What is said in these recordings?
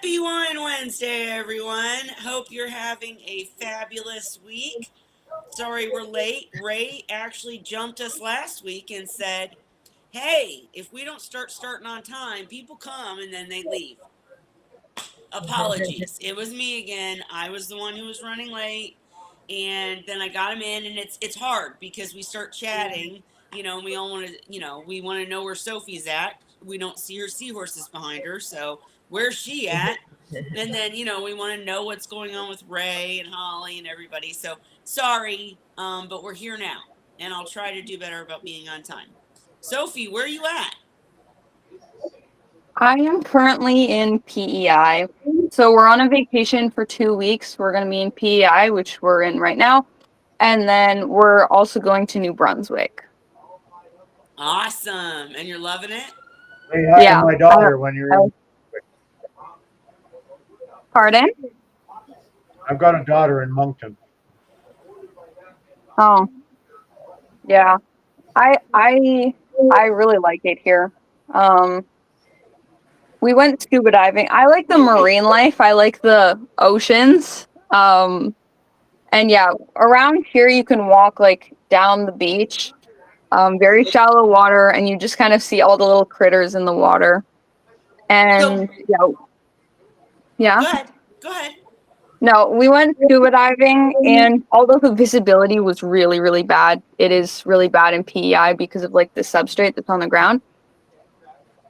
Happy Wine Wednesday, everyone. Hope you're having a fabulous week. Sorry we're late. Ray actually jumped us last week and said, hey, if we don't starting on time, people come and then they leave. Apologies. It was me again. I was the one who was running late. And then I got him in, and it's hard because we start chatting, and we all want to, we want to know where Sophie's at. We don't see her seahorses behind her, so where's she at? And then, we want to know what's going on with Ray and Holly and everybody. So sorry, but we're here now, and I'll try to do better about being on time. Sophie, where are you at? I am currently in PEI. So we're on a vacation for 2 weeks. We're going to be in PEI, which we're in right now. And then we're also going to New Brunswick. Awesome. And you're loving it? Yeah, my daughter when you're in. Pardon? I've got a daughter in Moncton. Oh, yeah. I really like it here. We went scuba diving. I like the marine life. I like the oceans. And yeah, around here you can walk like down the beach, very shallow water, and you just kind of see all the little critters in the water. And yeah. Go ahead. No, we went scuba diving, and although the visibility was really, really bad, it is really bad in PEI because of like the substrate that's on the ground.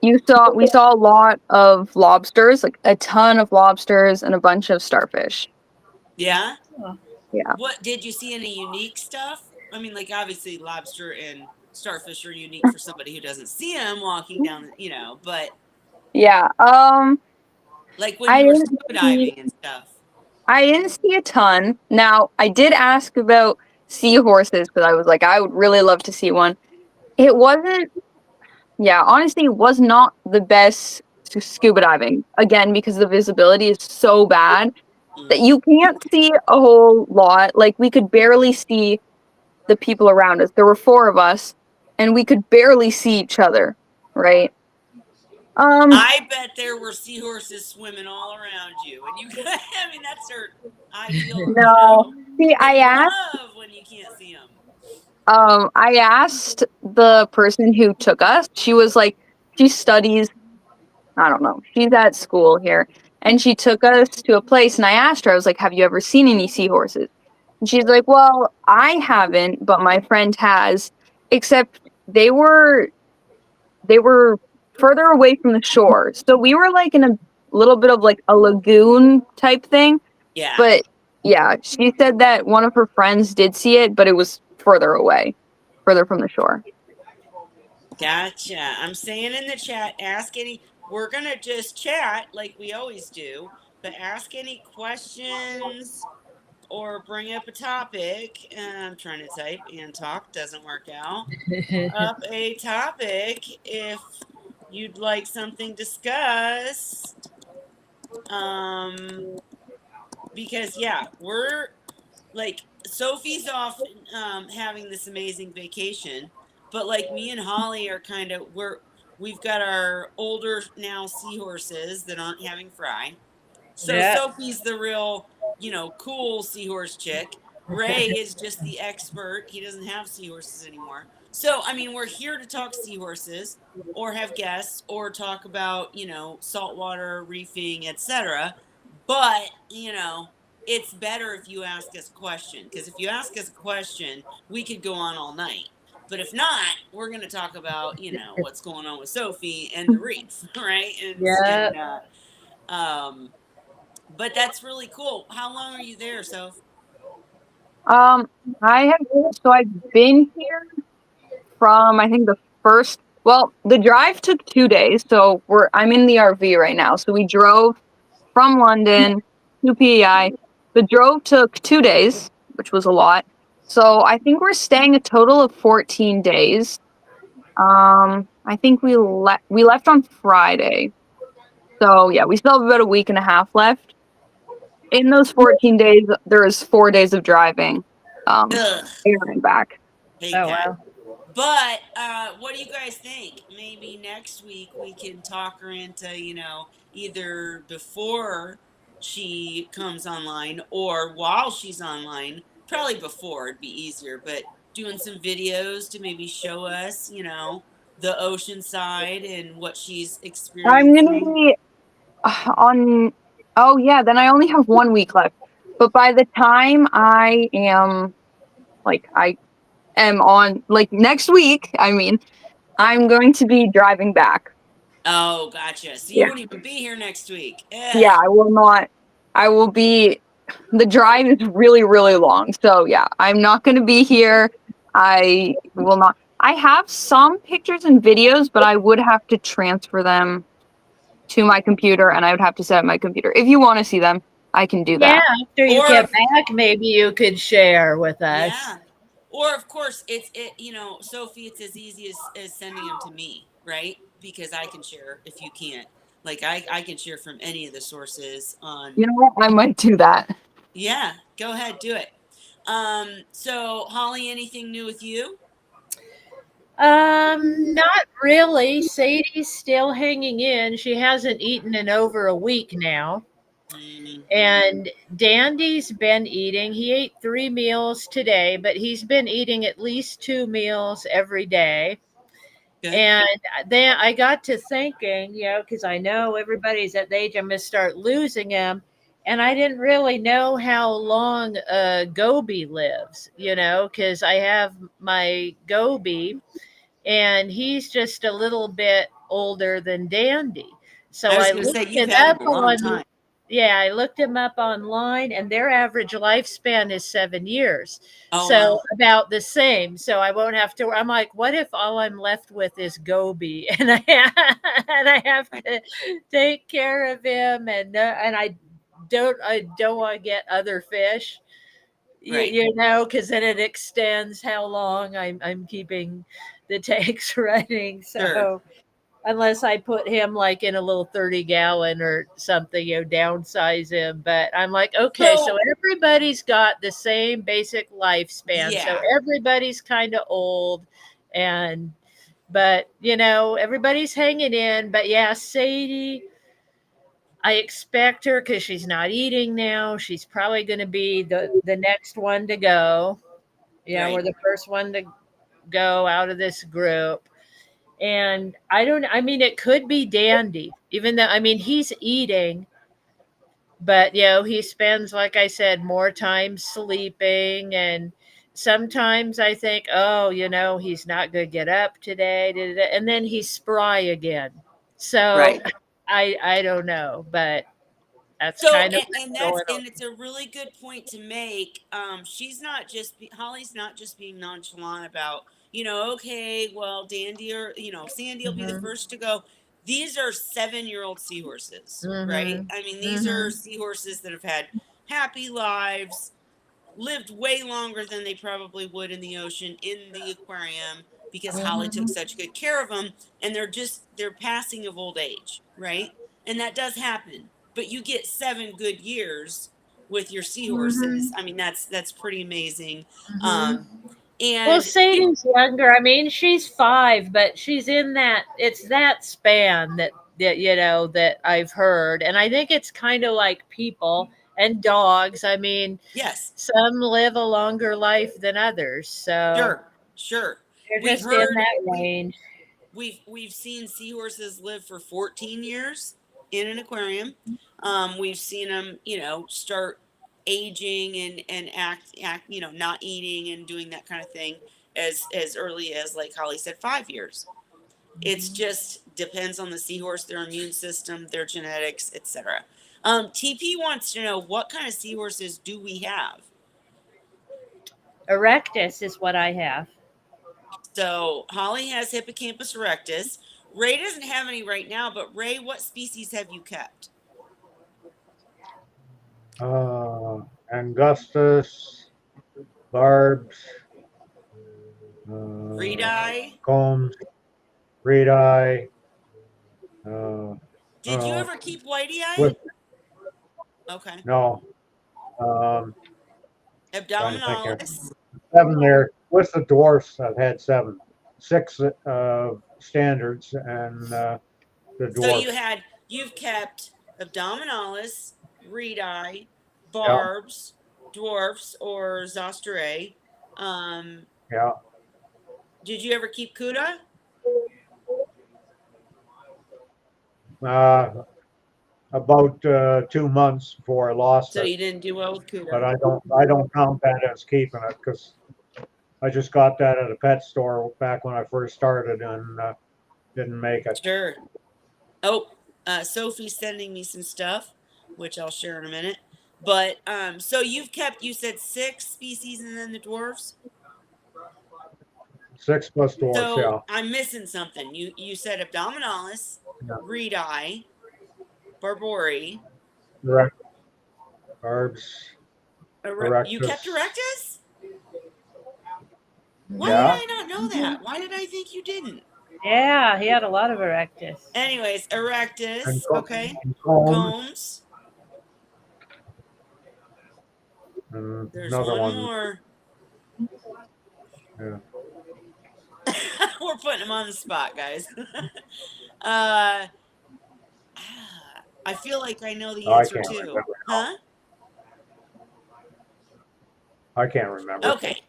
We saw a lot of lobsters, like a ton of lobsters and a bunch of starfish. Yeah? Yeah. What did you see any unique stuff? I mean, like obviously lobster and starfish are unique for somebody who doesn't see them walking down, but yeah. Like when you were scuba diving and stuff. I didn't see a ton. Now, I did ask about seahorses because I was like, I would really love to see one. It wasn't, yeah, honestly, it was not the best scuba diving. Again, because the visibility is so bad that you can't see a whole lot. Like, we could barely see the people around us. There were 4 of us, and we could barely see each other, right? I bet there were seahorses swimming all around you, and you. I mean, that's their ideal. No, see, they love when you can't see them. I asked the person who took us. She was like, she studies. I don't know. She's at school here, and she took us to a place. And I asked her, I was like, "Have you ever seen any seahorses?" And she's like, "Well, I haven't, but my friend has. Except they were further away from the shore. So we were like in a little bit of like a lagoon type thing. Yeah. But yeah, she said that one of her friends did see it, but it was further away, further from the shore. Gotcha. I'm saying in the chat, ask any. We're going to just chat like we always do, but ask any questions or bring up a topic. I'm trying to type and talk, doesn't work out. Up a topic if you'd like something discussed. Because yeah, we're like Sophie's off having this amazing vacation, but like me and Holly are kind of we've got our older now seahorses that aren't having fry. So Sophie's the real, cool seahorse chick. Ray is just the expert. He doesn't have seahorses anymore. So, I mean, we're here to talk seahorses or have guests or talk about, saltwater reefing, etc. But, it's better if you ask us a question because if you ask us a question, we could go on all night. But if not, we're going to talk about, what's going on with Sophie and the reef, right? But that's really cool. How long are you there, Soph? I've been here from I think the first. Well, the drive took 2 days, so I'm in the RV right now. So we drove from London to PEI. The drove took 2 days, which was a lot. So I think we're staying a total of 14 days. I think we left on Friday. So yeah, we still have about a week and a half left. In those 14 days, there is 4 days of driving, there and back. Wow. But what do you guys think? Maybe next week we can talk her into, either before she comes online or while she's online. Probably before it'd be easier, but doing some videos to maybe show us, the ocean side and what she's I'm gonna experiencing. be on. Oh yeah, then I only have 1 week left. But by the time I am on like next week, I mean, I'm going to be driving back. Oh, gotcha. So you Yeah. won't even be here next week. Yeah, I will not. I will be. The drive is really, really long. So yeah, I'm not going to be here. I will not. I have some pictures and videos, but I would have to transfer them to my computer and I would have to set up my computer. If you want to see them, I can do Yeah, that. after you Or get back, maybe you could share with us. yeah. Or of course Sophie, it's as easy as sending them to me, right? Because I can share if you can't. Like I can share from any of the sources on. You know what? I might do that. Yeah, go ahead, do it. So Holly, anything new with you? Not really. Sadie's still hanging in. She hasn't eaten in over a week now. Mm, And Dandy's been eating. He ate 3 meals today, but he's been eating at least 2 meals every day. good. And then I got to thinking, because I know everybody's at the age I'm going to start losing him. And I didn't really know how long Goby lives, because I have my Goby and he's just a little bit older than Dandy. I So was I going to say looked you've it had him up a long on time. yeah, I looked him up online and their average lifespan is 7 years. Oh So wow. about the same. So I won't have to. I'm like, what if all I'm left with is Goby and I have Right. to take care of him and I don't want to get other fish, Right. because then it extends how long I'm keeping the tanks running. Sure. So unless I put him like in a little 30-gallon or something, downsize him. But I'm like, okay, so So everybody's got the same basic lifespan. So yeah. everybody's kind of old and but everybody's hanging in. But yeah, Sadie, I expect her because she's not eating now. She's probably going to be the next one to go. Yeah, Right. we're the first one to go out of this group. And I mean, it could be Dandy, even though, I mean, he's eating, but, he spends, like I said, more time sleeping. And sometimes I think, oh, he's not going to get up today. And then he's spry again. So Right. I don't know, but that's So kind of and what's that's going on. and it's a really good point to make. She's not just Holly's not just being nonchalant about, okay, well, Dandy or Sandy will be the Hmm. first to go. These are 7-year-old seahorses, right? Hmm. I mean, these are Hmm. seahorses that have had happy lives, lived way longer than they probably would in the ocean in the aquarium because Holly took Hmm. such good care of them, and they're passing of old age, right? And that does happen. But you get 7 good years with your seahorses. Hmm. I mean, that's pretty amazing. Hmm. Um, Well, and Sadie's younger. I mean, she's 5, but she's in it's that span that I've heard. And I think it's kind of like people and dogs. I mean, yes, some live a longer life than others. So sure, sure. they're We've just in heard that we range. we've seen seahorses live for 14 years in an aquarium. We've seen them, start aging and act, not eating and doing that kind of thing as early as, like Holly said, 5 years. It's Mhm. just depends on the seahorse, their immune system, their genetics, etc. TP wants to know, what kind of seahorses do we have? Erectus is what I have. So Holly has Hippocampus erectus. Ray doesn't have any right now, but Ray, what species have you kept? Angustus, barbs, Reed uh, eye. combs, red eye, uh, Did you uh, ever keep whitey eye? with Okay. no, trying to think here. Abdominalis. 7 there. With the dwarfs, I've had 7, 6 standards, and the So you dwarfs. had you've kept Abdominalis, Reedi, Barbs, Dwarfs, or Zosterae. Yeah. Did you ever keep Cuda? About 2 months before I lost So it, you didn't do well with but Cuda. I don't count that as keeping it because I just got that at a pet store back when I first started and didn't make it. Sure. Oh, Sophie's sending me some stuff, which I'll share in a minute. But so you've kept, you said 6 species and then the dwarfs. 6 plus dwarfs, So yeah. I'm missing something. You said Abdominalis, Yeah. Reedi, Barbori. Erect, Barbs, You kept Erectus. Erectus? Why did Yeah. I not know that? Why did I think you didn't? Yeah, he had a lot of Erectus. Anyways, And, Erectus, okay. and Combs. Combs. And There's another one one. more. Yeah. We're putting him on the spot, guys. I feel like I know the I answer can't too. remember. Huh? I can't remember. Okay.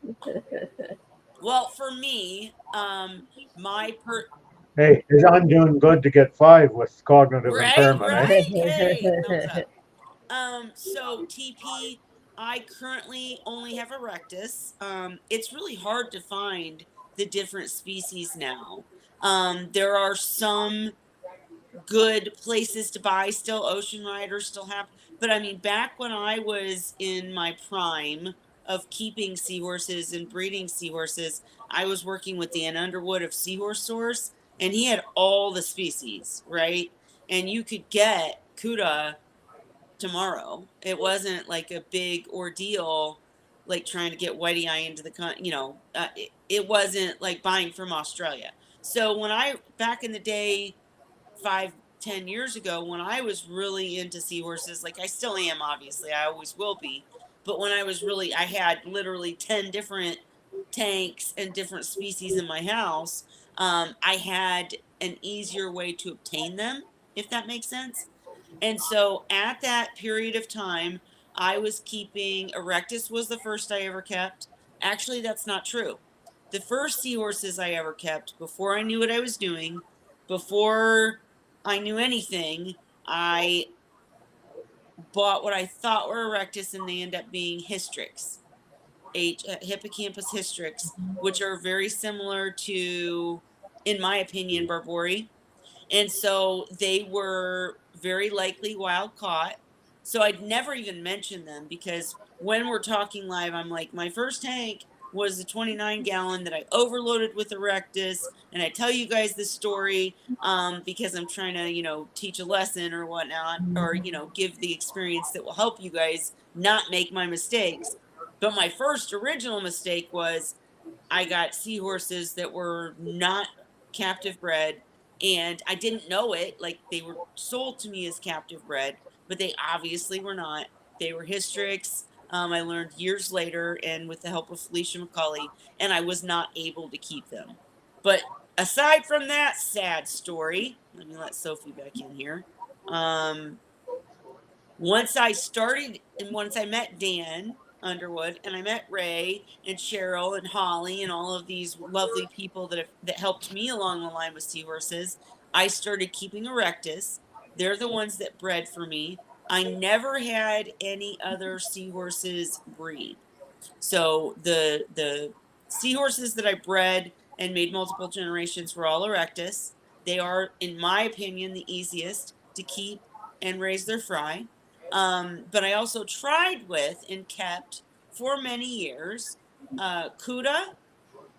Well, for me, my Hey, I'm doing good to get 5 with cognitive right, impairment, eh? right. Hey, thumbs up. So TP, I currently only have Erectus. It's really hard to find the different species now. There are some good places to buy still. Ocean Rider still have, but I mean, back when I was in my prime of keeping seahorses and breeding seahorses, I was working with Dan Underwood of Seahorse Source, and he had all the species, right? And you could get Cuda tomorrow. It wasn't like a big ordeal, like trying to get Whitey Eye into it wasn't like buying from Australia. So when I, back in the day, 5-10 years ago, when I was really into seahorses, like I still am, obviously, I always will be. But when I was really, I had literally 10 different tanks and different species in my house. I had an easier way to obtain them, if that makes sense. And so at that period of time, I was keeping Erectus was the first I ever kept. Actually, that's not true. The first seahorses I ever kept before I knew what I was doing, before I knew anything, I bought what I thought were Erectus and they end up being Hystrix, Hippocampus hystrix, which are very similar to, in my opinion, Barbori. And so they were very likely wild caught. So I'd never even mention them because when we're talking live, I'm like, my first tank was the 29-gallon that I overloaded with Erectus. And I tell you guys this story because I'm trying to, teach a lesson or whatnot, or, give the experience that will help you guys not make my mistakes. But my first original mistake was I got seahorses that were not captive bred, and I didn't know it. Like they were sold to me as captive bred, but they obviously were not. They were Hystrix. I learned years later, and with the help of Felicia McCulley, and I was not able to keep them. But aside from that sad story, let me let Sophie back in here. Once I started and once I met Dan Underwood and I met Ray and Cheryl and Holly and all of these lovely people that helped me along the line with seahorses, I started keeping Erectus. They're the ones that bred for me. I never had any other seahorses breed. So the seahorses that I bred and made multiple generations were all Erectus. They are, in my opinion, the easiest to keep and raise their fry. But I also tried with and kept for many years Cuda,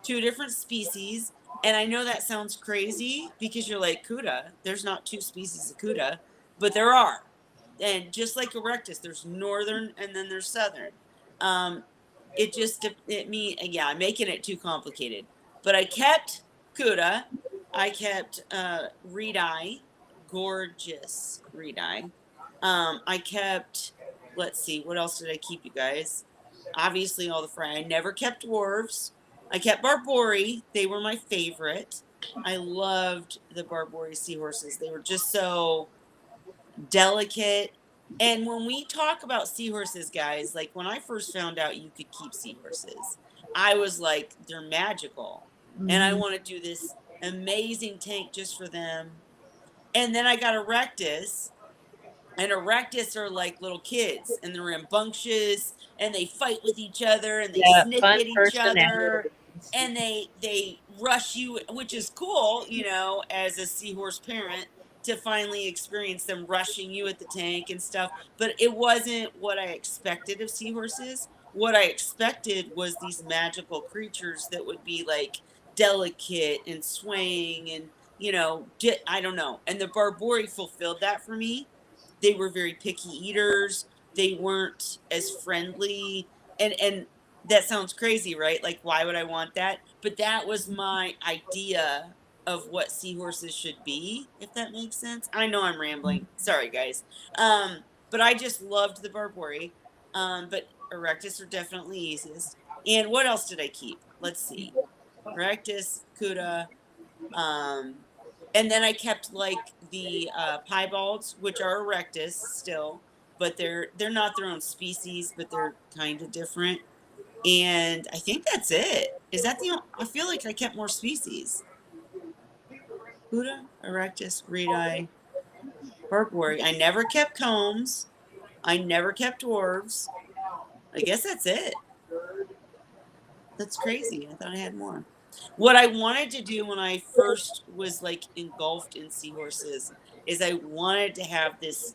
2 different species. And I know that sounds crazy because you're like, Cuda, there's not 2 species of Cuda, but there are. And just like Erectus, there's northern and then there's southern. Um, I'm making it too complicated. But I kept Cuda, I kept Reedi, gorgeous Reedi. I kept, let's see, what else did I keep, you guys? Obviously, all the fry. I never kept dwarves. I kept Barbori. They were my favorite. I loved the Barbori seahorses. They were just so delicate. And when we talk about seahorses, guys, like when I first found out you could keep seahorses, I was like, they're magical. And I want to do this amazing tank just for them. And then I got a rectus, and erectus are like little kids, and they're rambunctious, and they fight with each other, and they Yeah, snick fun at each other, personality. and they rush you, which is cool, you know, as a seahorse parent to finally experience them rushing you at the tank and stuff. But it wasn't what I expected of seahorses. What I expected was these magical creatures that would be like delicate and swaying and I don't know. And the Barbori fulfilled that for me. They were very picky eaters. They weren't as friendly. And that sounds crazy, right? Like, why would I want that? But that was my idea of what seahorses should be, if that makes sense. I know I'm rambling. Sorry, guys. But I just loved the Barbori. But Erectus are definitely easiest. And what else did I keep? Let's see. Erectus, Cuda, and then I kept like the piebalds, which are erectus still, but they're not their own species, but they're kind of different. And I think that's it. Is that I feel like I kept more species. Huda, erectus, reedi, Barbori. I never kept combs. I never kept dwarves. I guess that's it. That's crazy. I thought I had more. What I wanted to do when I first was like engulfed in seahorses is I wanted to have this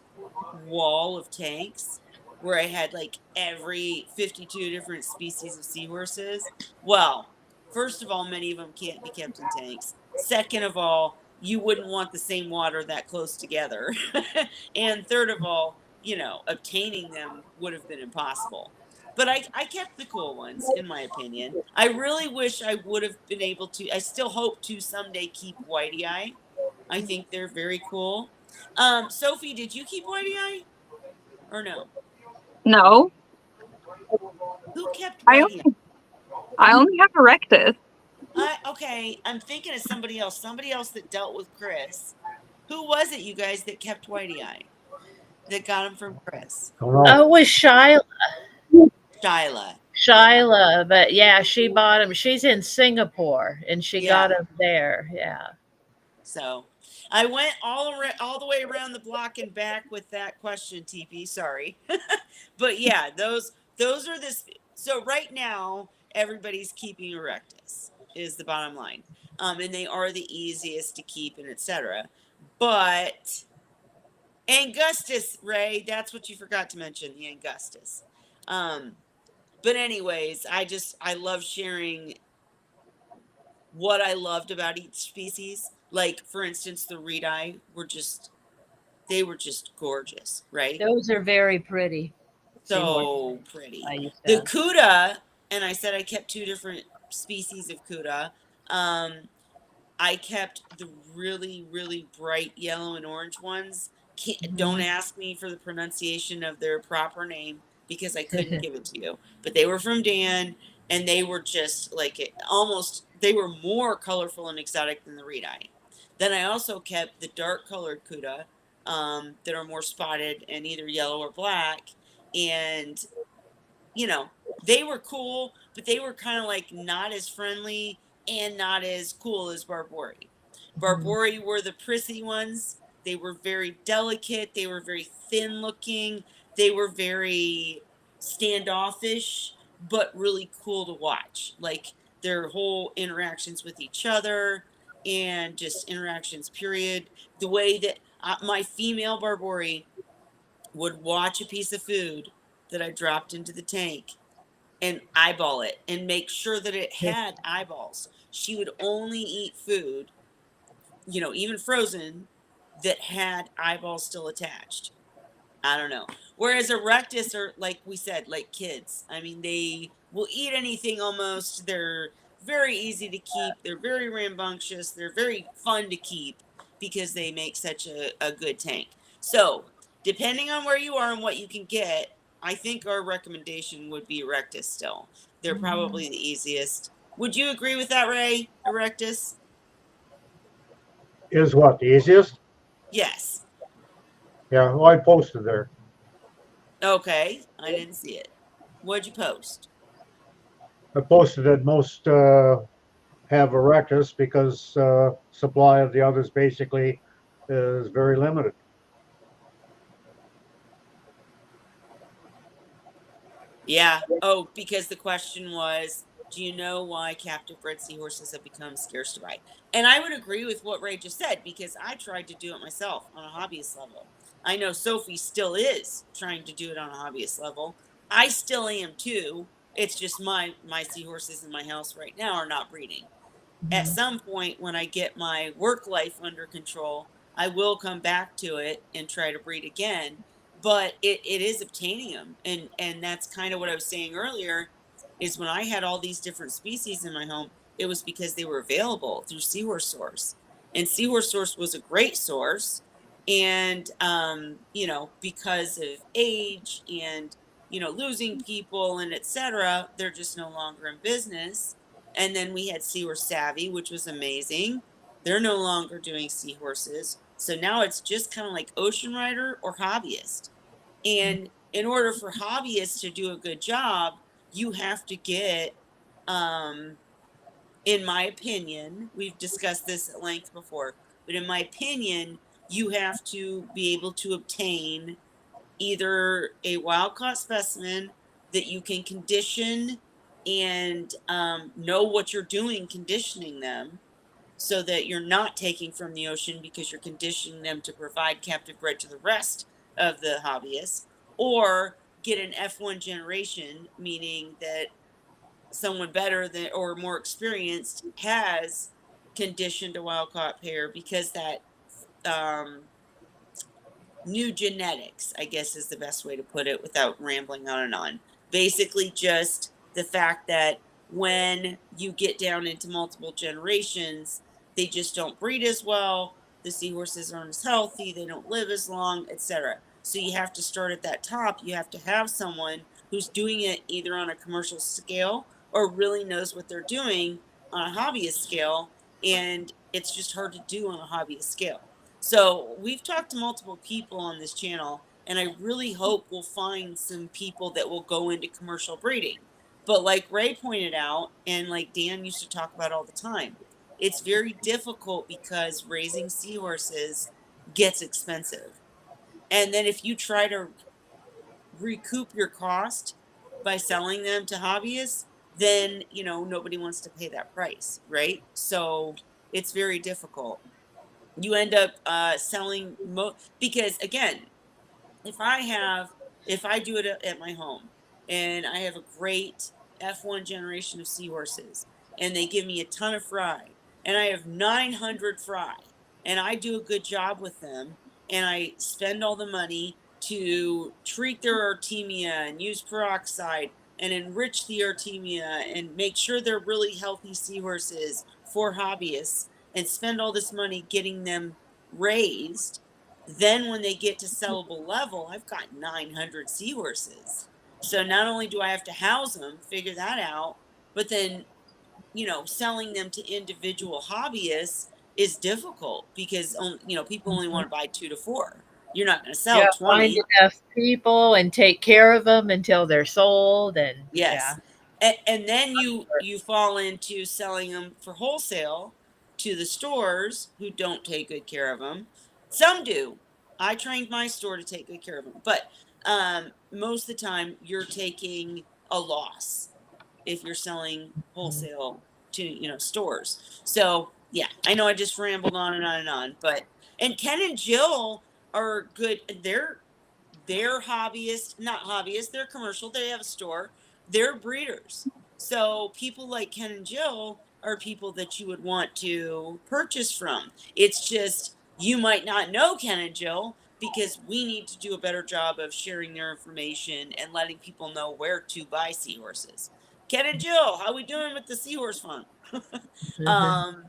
wall of tanks where I had like every 52 different species of seahorses. Well, first of all, many of them can't be kept in tanks. Second of all, you wouldn't want the same water that close together. And third of all, obtaining them would have been impossible. But I kept the cool ones, in my opinion. I really wish I would have been able to. I still hope to someday keep Whitey Eye. I think they're very cool. Sophie, did you keep Whitey Eye or no? No, Who kept I Whitey only, I only have erectus. Eye? Okay, I'm thinking of somebody else. Somebody else that dealt with Chris. Who was it, you guys, that kept Whitey Eye? That got him from Chris? Don't know. Oh, it was Shyla. Shyla. Shyla, but yeah, she bought him. She's in Singapore, and she got Yeah. him there. Yeah. So I went all the way around the block and back with that question, TP. Sorry, but yeah, those are this. So right now, everybody's keeping erectus is the bottom line, and they are the easiest to keep and etc. But Angustus, Ray, that's what you forgot to mention, the Angustus. But anyways, I love sharing what I loved about each species. Like, for instance, the reedi they were just gorgeous, right? Those are very pretty. So pretty. I used The to. Cuda, and I said I kept two different species of Cuda. I kept the really, really bright yellow and orange ones. Don't ask me for the pronunciation of their proper name because I couldn't give it to you. But they were from Dan, and they were just like they were more colorful and exotic than the reedi. Then I also kept the dark colored Cuda that are more spotted and either yellow or black. And they were cool, but they were kind of like not as friendly and not as cool as Barbori. Barbori were the prissy ones. They were very delicate. They were very thin looking. They were very standoffish, but really cool to watch. Like their whole interactions with each other and just interactions, period. The way that my female Barbori would watch a piece of food that I dropped into the tank and eyeball it and make sure that it had eyeballs. She would only eat food, even frozen, that had eyeballs still attached. I don't know. Whereas erectus are, like we said, like kids. I mean, they will eat anything almost. They're very easy to keep. They're very rambunctious. They're very fun to keep because they make such a good tank. So, depending on where you are and what you can get, I think our recommendation would be erectus still. They're probably the easiest. Would you agree with that, Ray? Erectus? Is what, the easiest? Yes. Yeah, well, I posted there. Okay, I didn't see it. What'd you post? I posted that most have erectus because supply of the others basically is very limited. Yeah. Oh, because the question was, do you know why captive bred seahorses have become scarce to buy? And I would agree with what Ray just said because I tried to do it myself on a hobbyist level. I know Sophie still is trying to do it on a hobbyist level. I still am too. It's just my seahorses in my house right now are not breeding. At Mhm. some point when I get my work life under control, I will come back to it and try to breed again. But it is obtaining them. And that's kind of what I was saying earlier is when I had all these different species in my home, it was because they were available through Seahorse Source. And Seahorse Source was a great source. And, because of age and, losing people and etc., they're just no longer in business. And then we had Seahorse Savvy, which was amazing. They're no longer doing seahorses. So now it's just kind of like Ocean Rider or hobbyist. And in order for hobbyists to do a good job, you have to get, um, in my opinion, we've discussed this at length before, but in my opinion, you have to be able to obtain either a wild caught specimen that you can condition and know what you're doing conditioning them so that you're not taking from the ocean because you're conditioning them to provide captive bred to the rest of the hobbyists, or get an F1 generation, meaning that someone better than or more experienced has conditioned a wild caught pair because that um, new genetics, I guess is the best way to put it without rambling on and on. Basically, just the fact that when you get down into multiple generations, they just don't breed as well. The seahorses aren't as healthy, they don't live as long, etc. So you have to start at that top. You have to have someone who's doing it either on a commercial scale or really knows what they're doing on a hobbyist scale. And it's just hard to do on a hobbyist scale. So we've talked to multiple people on this channel, and I really hope we'll find some people that will go into commercial breeding. But like Ray pointed out, and like Dan used to talk about all the time, it's very difficult because raising seahorses gets expensive. And then if you try to recoup your cost by selling them to hobbyists, then nobody wants to pay that price, right? So it's very difficult. You end up selling because again, if I have if I do it at my home and I have a great F1 generation of seahorses and they give me a ton of fry and I have 900 fry and I do a good job with them and I spend all the money to treat their artemia and use peroxide and enrich the artemia and make sure they're really healthy seahorses for hobbyists and spend all this money getting them raised, then when they get to sellable level, I've got 900 seahorses. So not only do I have to house them, figure that out, but then, selling them to individual hobbyists is difficult because, people only want to buy 2 to 4. You're not going to Yeah, sell find 20. enough people and take care of them until they're sold, and yeah. Yes. And then you fall into selling them for wholesale to the stores who don't take good care of them. Some do. I trained my store to take good care of them, but most of the time you're taking a loss if you're selling wholesale to stores. So yeah, I know I just rambled on and on and on, but and Ken and Jill are good. They're hobbyists, not hobbyists, they're commercial, they have a store, they're breeders. So people like Ken and Jill are people that you would want to purchase from. It's just you might not know Ken and Jill because we need to do a better job of sharing their information and letting people know where to buy seahorses. Ken and Jill, how we doing with the seahorse farm? Mhm. um,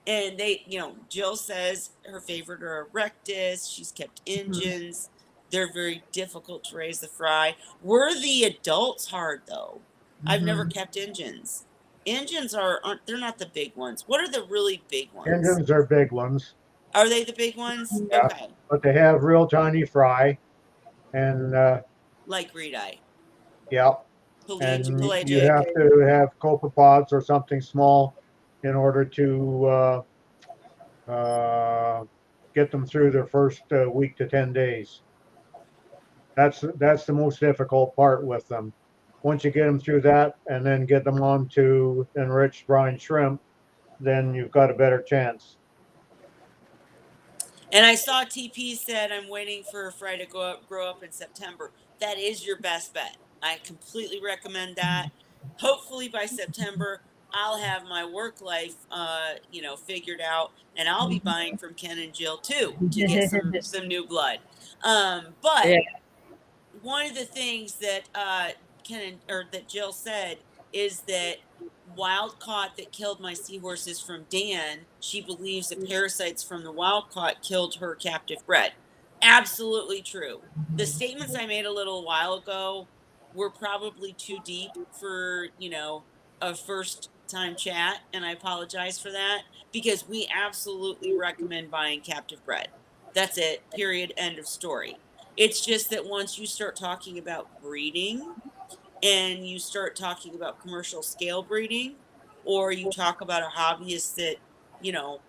and they, Jill says her favorite are erectus. She's kept Mhm. engines. They're very difficult to raise the fry. Were the adults hard though? I've never Mhm. kept engines. Engines aren't they're not the big ones. What are the really big ones? Engines are big ones. Are they the big ones? Yeah. Okay. But they have real tiny fry, and Like reed eye. yeah, and you Pelagic. have to have copepods or something small in order to get them through their first week to 10 days. That's the most difficult part with them. Once you get them through that, and then get them onto enriched brine shrimp, then you've got a better chance. And I saw TP said I'm waiting for a fry to grow up in September. That is your best bet. I completely recommend that. Hopefully by September I'll have my work life figured out, and I'll be buying from Ken and Jill too to get some new blood. But Yeah. one of the things that that Jill said is that wild caught that killed my seahorses from Dan, she believes the parasites from the wild caught killed her captive bred. Absolutely true. The statements I made a little while ago were probably too deep for, a first time chat, and I apologize for that, because we absolutely recommend buying captive bred. That's it. Period. End of story. It's just that once you start talking about breeding, and you start talking about commercial scale breeding, or you talk about a hobbyist that, you know,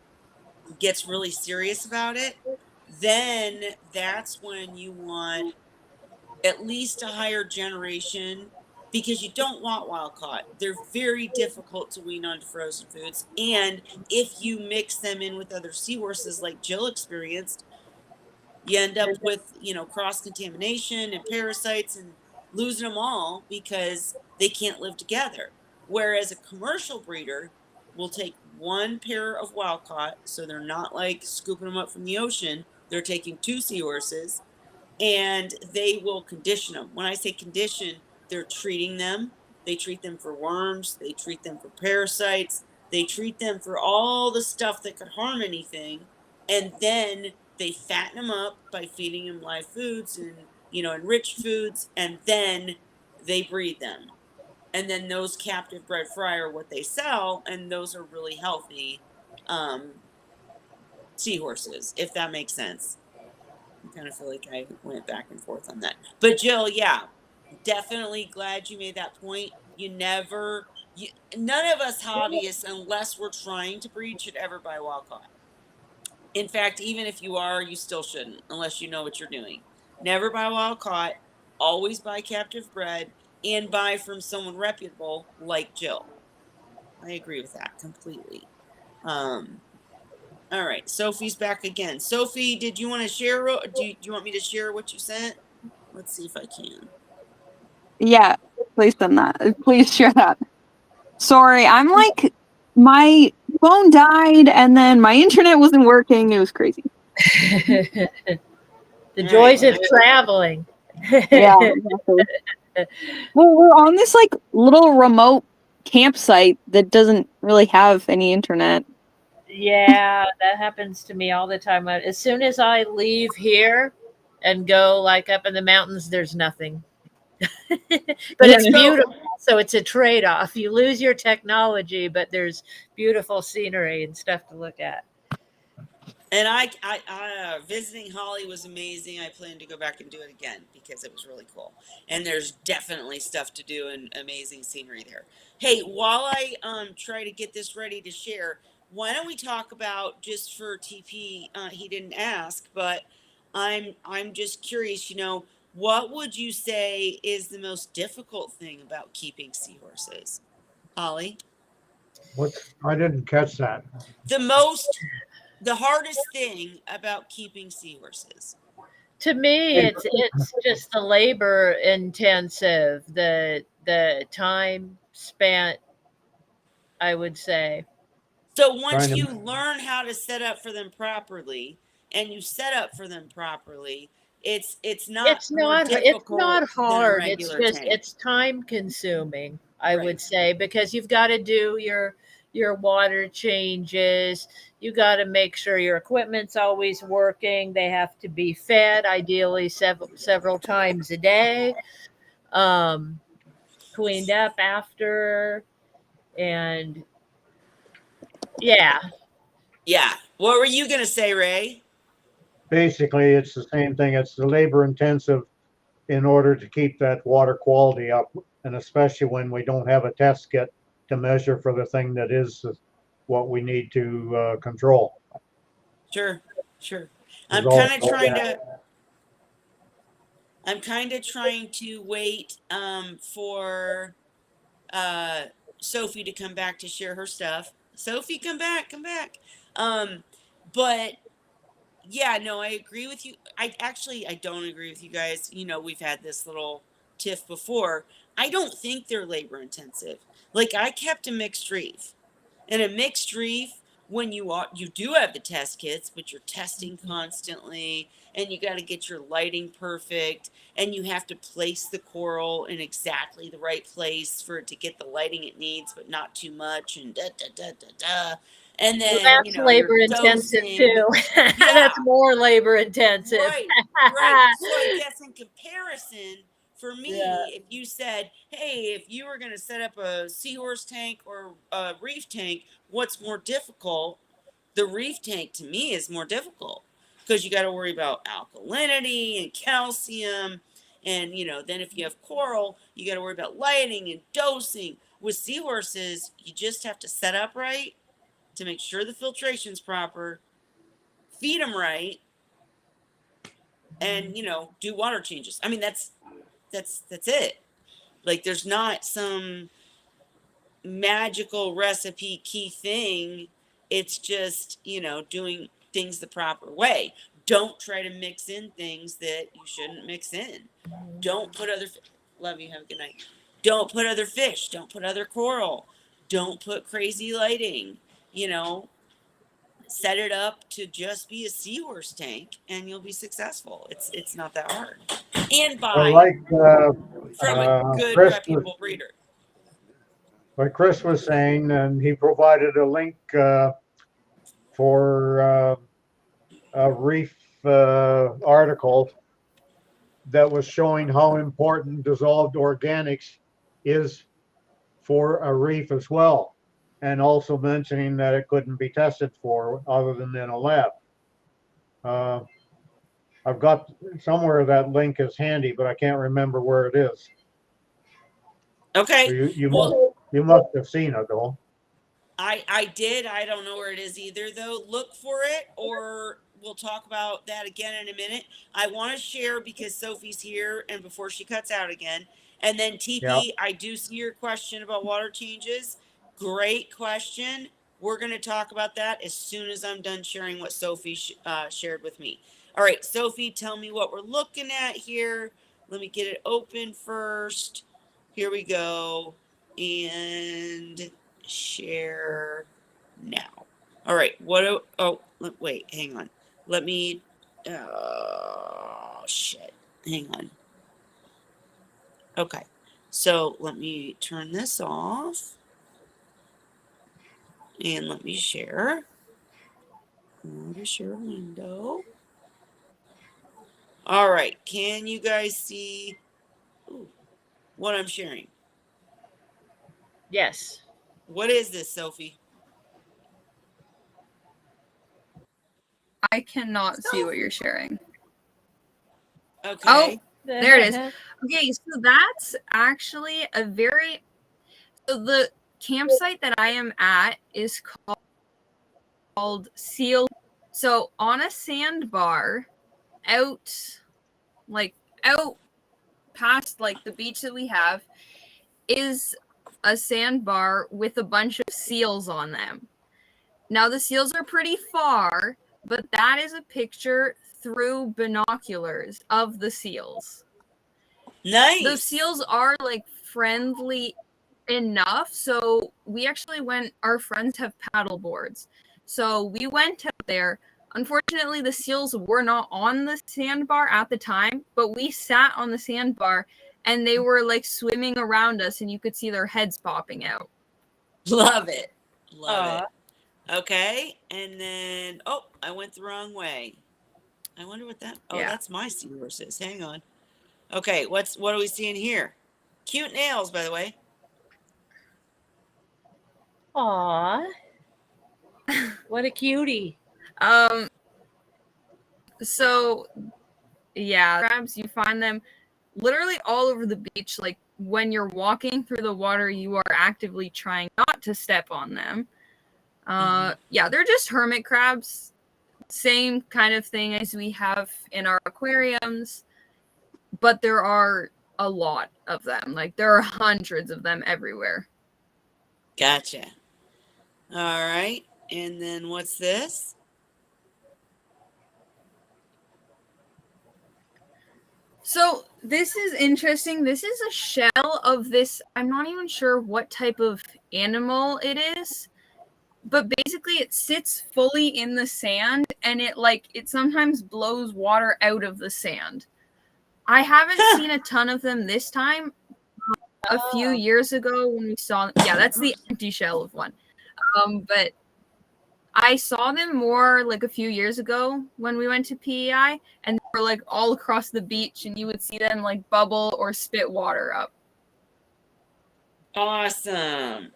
gets really serious about it, then that's when you want at least a higher generation, because you don't want wild caught. They're very difficult to wean onto frozen foods. And if you mix them in with other seahorses like Jill experienced, you end up with, cross contamination and parasites and losing them all because they can't live together. Whereas a commercial breeder will take one pair of wild caught, so they're not like scooping them up from the ocean. They're taking two seahorses, and they will condition them. When I say condition, they're treating them. They treat them for worms, they treat them for parasites, they treat them for all the stuff that could harm anything. And then they fatten them up by feeding them live foods and, enriched foods. And then they breed them. And then those captive bred fry are what they sell. And those are really healthy seahorses, if that makes sense. I kind of feel like I went back and forth on that. But Jill, yeah, definitely glad you made that point. None of us hobbyists, unless we're trying to breed, should ever buy wild caught. In fact, even if you are, you still shouldn't, unless you know what you're doing. Never buy wild caught. Always buy captive bred, and buy from someone reputable like Jill. I agree with that completely. Um, all right, Sophie's back again. Sophie, did you want to share? Do you want me to share what you sent? Let's see if I can. Yeah, please send that. Please share that. Sorry, I'm like, my phone died and then my internet wasn't working. It was crazy. The joys of traveling. Yeah, exactly. Well, we're on this like little remote campsite that doesn't really have any internet. Yeah, that happens to me all the time. As soon as I leave here and go like up in the mountains, there's nothing. But it's beautiful. So it's a trade off. You lose your technology, but there's beautiful scenery and stuff to look at. And I visiting Holly was amazing. I plan to go back and do it again because it was really cool. And there's definitely stuff to do and amazing scenery there. Hey, while I try to get this ready to share, why don't we talk about, just for TP? He didn't ask, but I'm just curious. What would you say is the most difficult thing about keeping seahorses, Holly? What? I didn't catch that. The hardest thing about keeping seahorses? To me, it's just the labor intensive, the time spent, I would say. So once you learn how to set up for them properly, and you set up for them properly, it's not more difficult. It's not hard. Than a It's regular just tank. it's time consuming, I Right. would say, because you've got to do your water changes. You got to make sure your equipment's always working. They have to be fed, ideally several times a day, cleaned up after, and yeah. Yeah. What were you gonna say, Ray? Basically, it's the same thing. It's the labor intensive in order to keep that water quality up, and especially when we don't have a test kit to measure for the thing that is what we need to control. Sure, sure. Is I'm all. kind of trying to. I'm kind of trying to wait for uh, Sophie to come back to share her stuff. Sophie, come back, come back. Um, but yeah, no, I agree with you. I don't agree with you guys. You know, we've had this little tiff before. I don't think they're labor intensive. Like I kept a mixed reef. And a mixed reef, when you do have the test kits, but you're testing constantly, and you got to get your lighting perfect, and you have to place the coral in exactly the right place for it to get the lighting it needs, but not too much, and da da da da da. And Well, then that's you're labor intensive dosing. too. Yeah, That's more labor intensive. right, right. So I guess in comparison, for Yeah. me, if you said, hey, if you were going to set up a seahorse tank or a reef tank, what's more difficult? The reef tank to me is more difficult because you got to worry about alkalinity and calcium. And, then if you have coral, you got to worry about lighting and dosing. With seahorses, you just have to set up right to make sure the filtration's proper, feed them right, and do water changes. I mean, that's it. Like there's not some magical recipe key thing. It's just doing things the proper way. Don't try to mix in things that you shouldn't mix in. Don't put other love you, have a good night. Don't put other fish, don't put other coral, don't put crazy lighting. you know Set it up to just be a seahorse tank and you'll be successful. It's not that hard, and Well, buy like from a good Chris was, reputable breeder. like Chris was saying, and he provided a link for a reef article that was showing how important dissolved organics is for a reef as well, and also mentioning that it couldn't be tested for other than in a lab. Uh, I've got somewhere that link is handy, but I can't remember where it is. Okay, well, You must have seen it though. I did. I don't know where it is either though. Look for it, or we'll talk about that again in a minute. I want to share because Sophie's here and before she cuts out again. And then Yeah. TP, I do see your question about water changes. Great question. We're going to talk about that as soon as I'm done sharing what Sophie shared with me. All right, Sophie, tell me what we're looking at here. Let me get it open first. Here we go. And share now. All right. Wait, hang on. Let me, oh, shit. Hang on. Okay. So let me turn this off and let me share. Let me share window. All right. Can you guys see what I'm sharing? Yes. What is this, Sophie? I cannot see what you're sharing. Okay. Oh, there it is. Okay, so that's actually so the campsite that I am at is called Seal. So on a sandbar out past like the beach that we have is a sandbar with a bunch of seals on them. Now the seals are pretty far, but that is a picture through binoculars of the seals. Nice. The seals are like friendly enough, so we actually our friends have paddle boards, so we went out there. Unfortunately, the seals were not on the sandbar at the time, but we sat on the sandbar and they were like swimming around us and you could see their heads popping out. Love it. Love it. Okay. And then, I went the wrong way. I wonder what that, that's my seahorses. Hang on. Okay. What are we seeing here? Cute nails, by the way. Aw. What a cutie. So yeah, crabs, you find them literally all over the beach. Like when you're walking through the water, you are actively trying not to step on them. Yeah, they're just hermit crabs. Same kind of thing as we have in our aquariums, but there are a lot of them. Like there are hundreds of them everywhere. Gotcha. All right. And then what's this? So this is interesting. This is a shell of this. I'm not even sure what type of animal it is, but basically it sits fully in the sand, and it sometimes blows water out of the sand. I haven't seen a ton of them this time. A few years ago when we saw, yeah, that's the empty shell of one. But I saw them more like a few years ago when we went to PEI, and they were like all across the beach, and you would see them like bubble or spit water up. Awesome.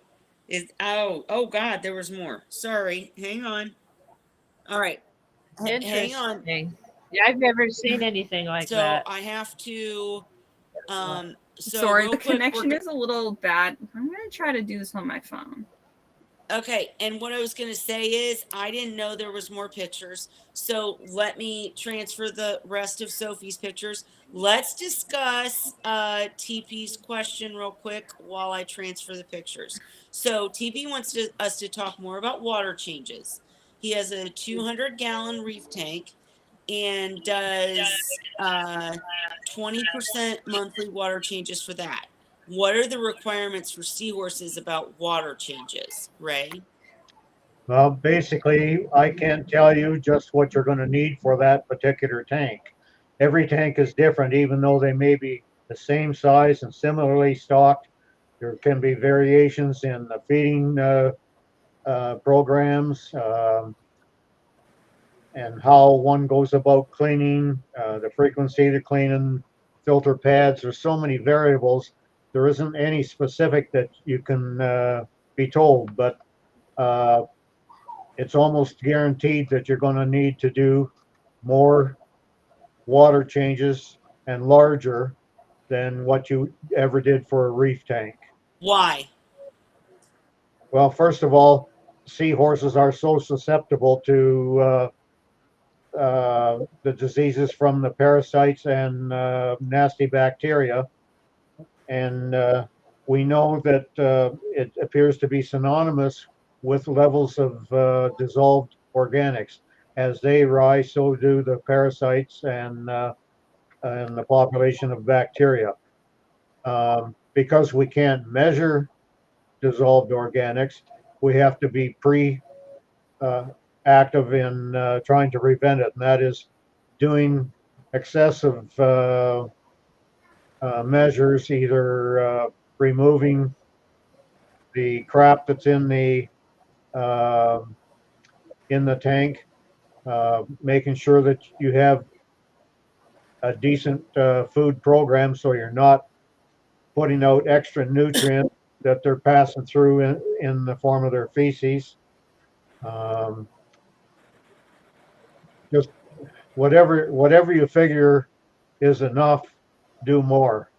Oh God, there was more. Sorry. Hang on. All right. Hang on. Interesting. Yeah, I've never seen anything like So that. I have to Sorry, real the quick, connection is a little bad. I'm gonna try to do this on my phone. Okay, and what I was going to say is I didn't know there was more pictures. So let me transfer the rest of Sophie's pictures. Let's discuss TP's question real quick while I transfer the pictures. So TP wants us to talk more about water changes. He has a 200-gallon reef tank and does 20% monthly water changes for that. What are the requirements for seahorses about water changes, Ray? Well, basically, I can't tell you just what you're going to need for that particular tank. Every tank is different, even though they may be the same size and similarly stocked. There can be variations in the feeding programs and how one goes about cleaning, the frequency of cleaning, filter pads. There's so many variables. There isn't any specific that you can be told, but it's almost guaranteed that you're going to need to do more water changes and larger than what you ever did for a reef tank. Why? Well, first of all, seahorses are so susceptible to the diseases from the parasites and nasty bacteria. And we know that it appears to be synonymous with levels of dissolved organics. As they rise, so do the parasites and the population of bacteria. Because we can't measure dissolved organics, we have to be active in trying to prevent it, and that is doing excessive measures, either removing the crap that's uh, in the tank, making sure that you have a decent food program so you're not putting out extra nutrients that they're passing through in the form of their feces. Um, just whatever you figure is enough, do more.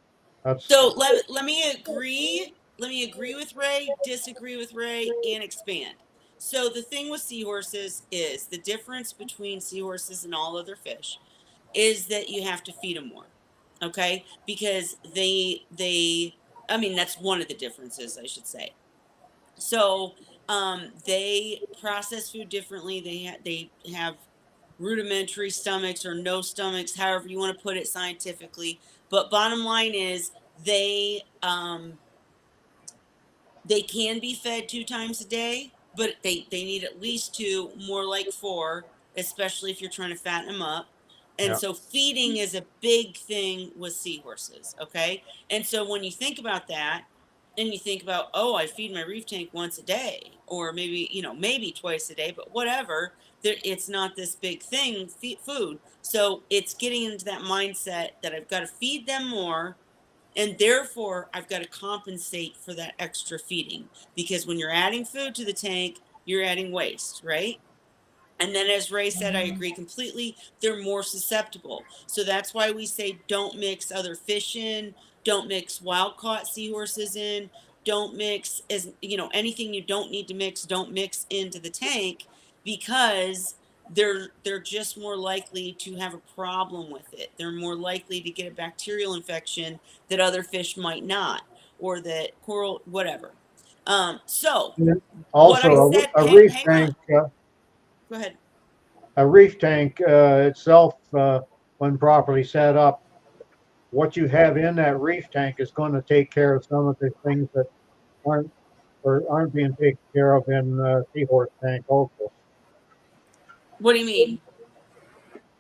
That's So let me agree. Let me agree with Ray, disagree with Ray, and expand. So the thing with seahorses is the difference between seahorses and all other fish is that you have to feed them more. Okay? Because they I mean that's one of the differences, I should say. So they process food differently. They have rudimentary stomachs or no stomachs, however you want to put it scientifically. But bottom line is they can be fed 2 times a day, but they need at least two, more like four, especially if you're trying to fatten them up. And yeah, so feeding is a big thing with seahorses, okay? And so when you think about that, and you think about, oh, I feed my reef tank once a day, or maybe, maybe twice a day, but whatever, it's not this big thing, food. So it's getting into that mindset that I've got to feed them more, and therefore, I've got to compensate for that extra feeding, because when you're adding food to the tank, you're adding waste, right? And then, as Ray said, I agree completely, they're more susceptible. So that's why we say don't mix other fish in, don't mix wild caught seahorses in, don't mix as anything you don't need to mix, don't mix into the tank, because they're just more likely to have a problem with it. They're more likely to get a bacterial infection that other fish might not, or that coral, whatever. So Yeah. what I Also, said, a hang, reef hang on, tank, go ahead. itself, when properly set up, what you have in that reef tank is going to take care of some of the things that aren't aren't being taken care of in seahorse tank also. What do you mean?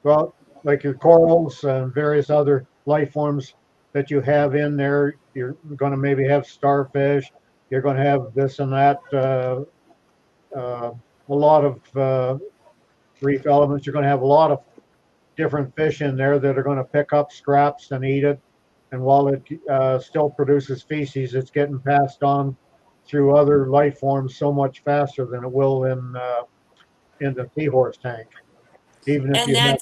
Well, like your corals and various other life forms that you have in there, you're going to maybe have starfish. You're going to have this and that. A lot of reef elements. You're going to have a lot of different fish in there that are going to pick up scraps and eat it. And while it still produces feces, it's getting passed on through other life forms so much faster than it will in the seahorse tank. Even if And you have,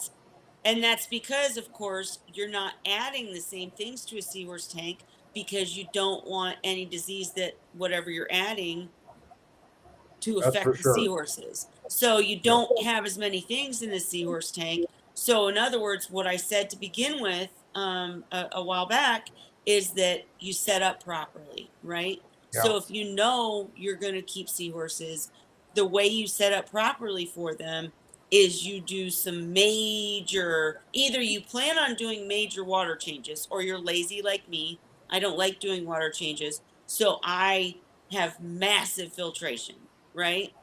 that's because, of course, you're not adding the same things to a seahorse tank, because you don't want any disease that whatever you're adding to that's for affect the sure. seahorses. So you Yeah, don't have as many things in the seahorse tank. So in other words, what I said to begin with, a while back, is that you set up properly, right? yeah, So if you know you're going to keep seahorses, the way you set up properly for them is you do some major, either you plan on doing major water changes, or you're lazy like me. I don't like doing water changes. So I have massive filtration, right?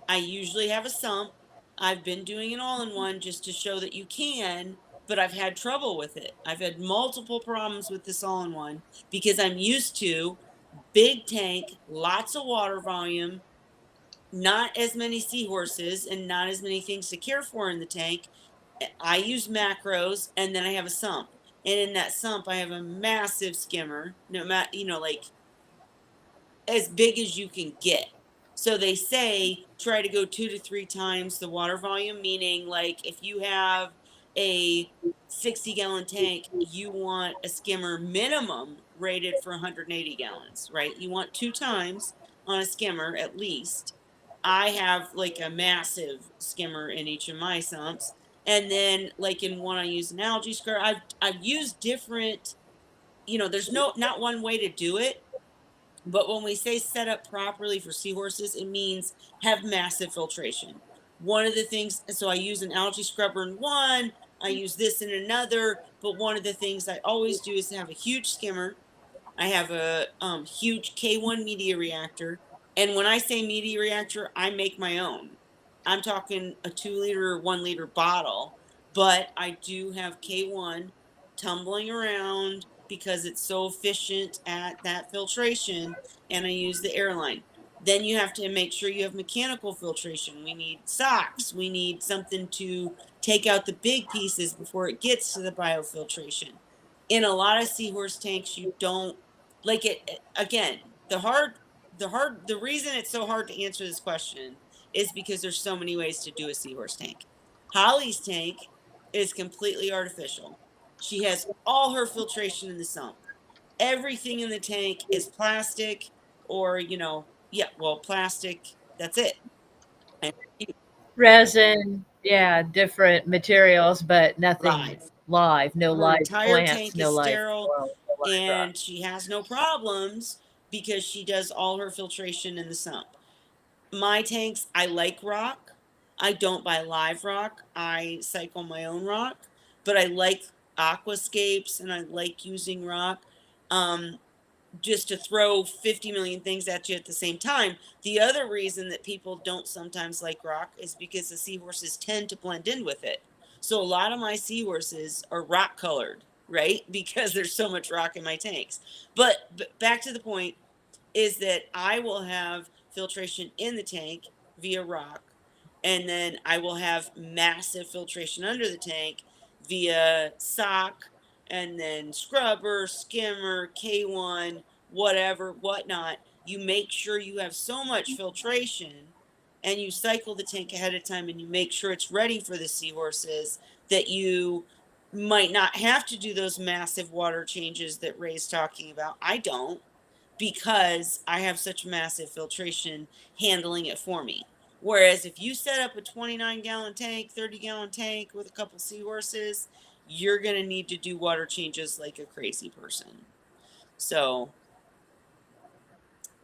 I usually have a sump. I've been doing an all in one just to show that you can, but I've had trouble with it. I've had multiple problems with this all in one because I'm used to big tank, lots of water volume, not as many seahorses, and not as many things to care for in the tank. I use macros, and then I have a sump. And in that sump, I have a massive skimmer, no matter, like as big as you can get. So they say try to go 2 to 3 times the water volume, meaning like if you have a 60-gallon tank, you want a skimmer minimum rated for 180 gallons, right? You want 2 times on a skimmer at least. I have like a massive skimmer in each of my sumps. And then like in one I use an algae scrubber. I've used different, there's not one way to do it, but when we say set up properly for seahorses, it means have massive filtration. One of the things, so I use an algae scrubber in one, I use this in another, but one of the things I always do is have a huge skimmer. I have a huge K1 media reactor. And when I say media reactor, I make my own. I'm talking a 2 liter, 1 liter bottle, but I do have K1 tumbling around because it's so efficient at that filtration, and I use the airline. Then you have to make sure you have mechanical filtration. We need socks. We need something to take out the big pieces before it gets to the biofiltration. In a lot of seahorse tanks, you don't like it. Again, the reason it's so hard to answer this question is because there's so many ways to do a seahorse tank. Holly's tank is completely artificial. She has all her filtration in the sump. Everything in the tank is plastic, or yeah, well, plastic. That's it. And Resin, yeah, different materials, but nothing live. live. No Her live entire plants, tank no is live sterile, coral, no live rock. and she has no problems because she does all her filtration in the sump. My tanks, I like rock. I don't buy live rock. I cycle my own rock, but I like aquascapes and I like using rock. Um, just to throw 50 million things at you at the same time. The other reason that people don't sometimes like rock is because the seahorses tend to blend in with it. So a lot of my seahorses are rock colored, right? Because there's so much rock in my tanks. But back to the point is that I will have filtration in the tank via rock, and then I will have massive filtration under the tank via sock, and then scrubber, skimmer, K1, whatever, whatnot. You make sure you have so much filtration and you cycle the tank ahead of time and you make sure it's ready for the seahorses, that you might not have to do those massive water changes that Ray's talking about. I don't, because I have such massive filtration handling it for me. Whereas if you set up a 29-gallon tank, 30-gallon tank with a couple seahorses, you're going to need to do water changes like a crazy person. So,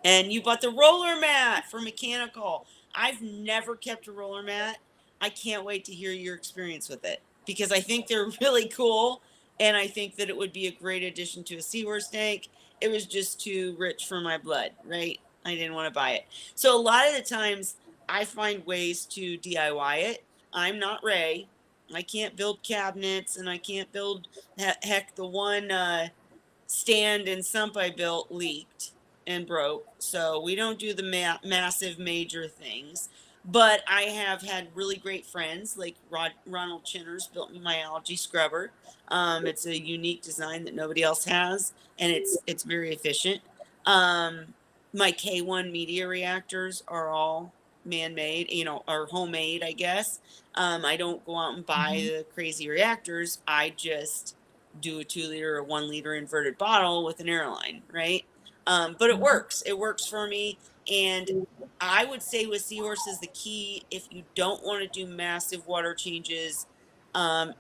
and you bought the roller mat for mechanical. I've never kept a roller mat. I can't wait to hear your experience with it, because I think they're really cool. And I think that it would be a great addition to a seahorse tank. It was just too rich for my blood, right? I didn't want to buy it. So a lot of the times I find ways to DIY it. I'm not Ray. I can't build cabinets, and I can't build, heck, the one stand and sump I built leaked and broke. So we don't do the massive major things. But I have had really great friends, like Ronald Chinner's built me my algae scrubber. It's a unique design that nobody else has, and it's very efficient. My K1 media reactors are all man-made, or homemade, I guess. I don't go out and buy the crazy reactors. I just do a 2-liter or 1-liter inverted bottle with an airline, right? But it works. It works for me. And I would say with seahorses, the key, if you don't want to do massive water changes,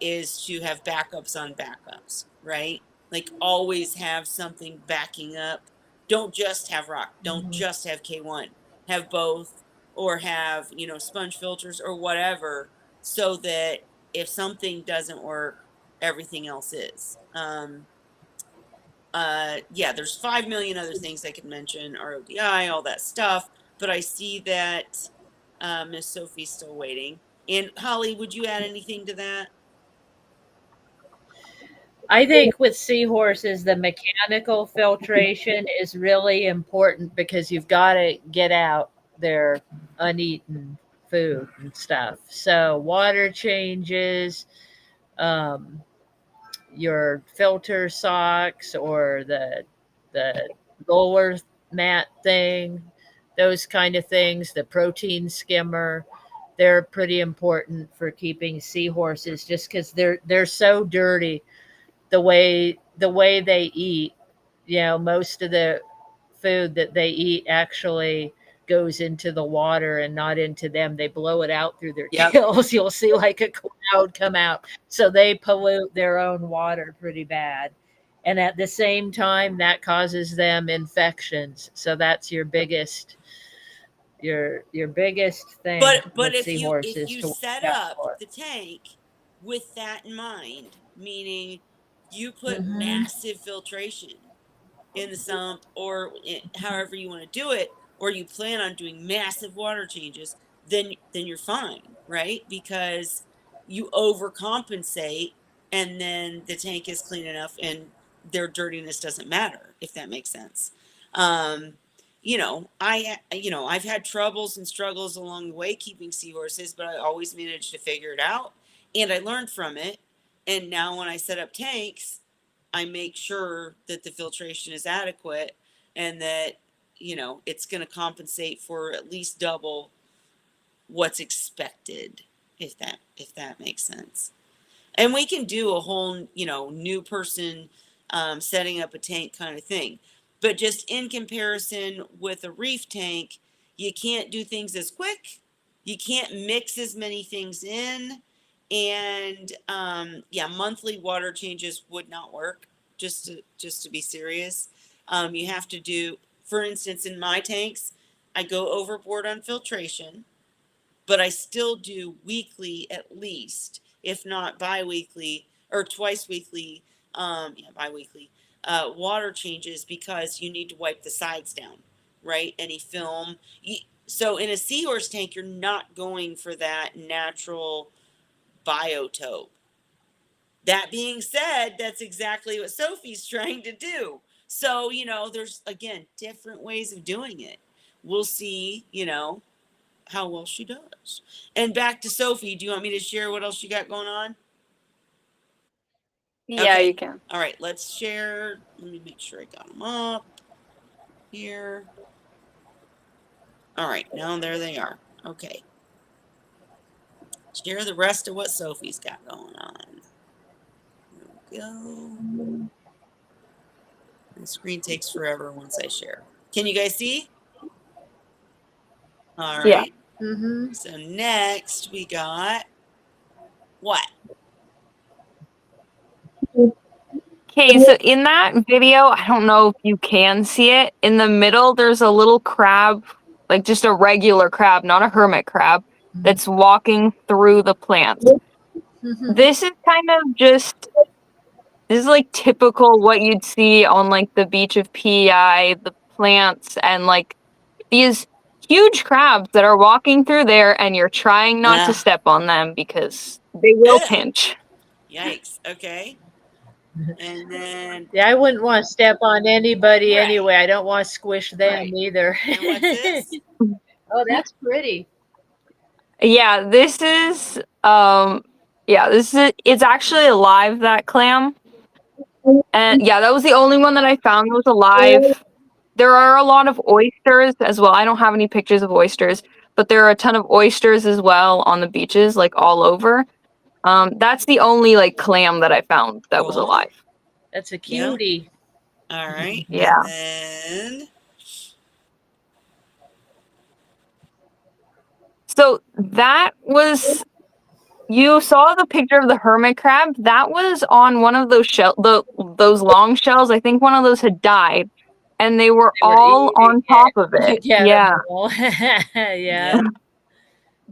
is to have backups on backups, right? Like always have something backing up. Don't just have rock. Don't just have K1. Have both, or have, sponge filters or whatever, so that if something doesn't work, everything else is. Yeah, there's 5 million other things I could mention, RODI, all that stuff, but I see that Miss Sophie's still waiting. And Holly, would you add anything to that? I think with seahorses, the mechanical filtration is really important because you've got to get out their uneaten food and stuff. So water changes, um, your filter socks, or the roller mat thing, those kind of things, the protein skimmer, they're pretty important for keeping seahorses, just because they're so dirty the way they eat. Most of the food that they eat actually goes into the water and not into them. They blow it out through their Yep. gills. You'll see like a cloud come out. So they pollute their own water pretty bad. And at the same time, that causes them infections. So that's your biggest thing But with if seahorses you to watch set out up for. the tank with that in mind, meaning you put Hmm. massive filtration in the sump, or however you want to do it, or you plan on doing massive water changes, then you're fine, right? Because you overcompensate, and then the tank is clean enough and their dirtiness doesn't matter, if that makes sense. um I've had troubles and struggles along the way keeping seahorses, but I always managed to figure it out, and I learned from it. And now when I set up tanks, I make sure that the filtration is adequate, and that, it's going to compensate for at least double what's expected, if that makes sense. And we can do a whole, new person setting up a tank kind of thing. But just in comparison with a reef tank, you can't do things as quick. You can't mix as many things in. And yeah, monthly water changes would not work. Just to be serious, you have to do, for instance, in my tanks, I go overboard on filtration, but I still do weekly at least, if not bi-weekly or twice weekly, yeah, bi-weekly, water changes, because you need to wipe the sides down, right? Any film. So in a seahorse tank, you're not going for that natural biotope. That being said, that's exactly what Sophie's trying to do. So, there's, again, different ways of doing it. We'll see, how well she does. And back to Sophie. Do you want me to share what else you got going on? Yeah, Okay. you can. All right. Let's share. Let me make sure I got them up here. All right. Now there they are. Okay. Share the rest of what Sophie's got going on. There we go. The screen takes forever once I share. Can you guys see? All Yeah. right. Mm-hmm. So next we got what? Okay, so in that video, I don't know if you can see it. In the middle, there's a little crab, like just a regular crab, not a hermit crab, that's walking through the plants. Mm-hmm. This is kind of just, this is like typical what you'd see on like the beach of PEI, the plants, and like these huge crabs that are walking through there, and you're trying not to step on them because they will pinch. Yikes. Okay. And then Yeah, I wouldn't want to step on anybody Right. anyway. I don't want to squish them Right. either. and what's this? Oh, that's pretty. Yeah, this is it's actually alive, that clam. And yeah, that was the only one that I found that was alive. There are a lot of oysters as well. I don't have any pictures of oysters, but there are a ton of oysters as well on the beaches, like all over. That's the only like clam that I found that was Cool. alive. That's a Yeah. cutie. All right. Yeah. And then So that was, you saw the picture of the hermit crab. That was on one of those those long shells. I think one of those had died, and they were They were all eating on top of to it. get Yeah, them all. Yeah. yeah.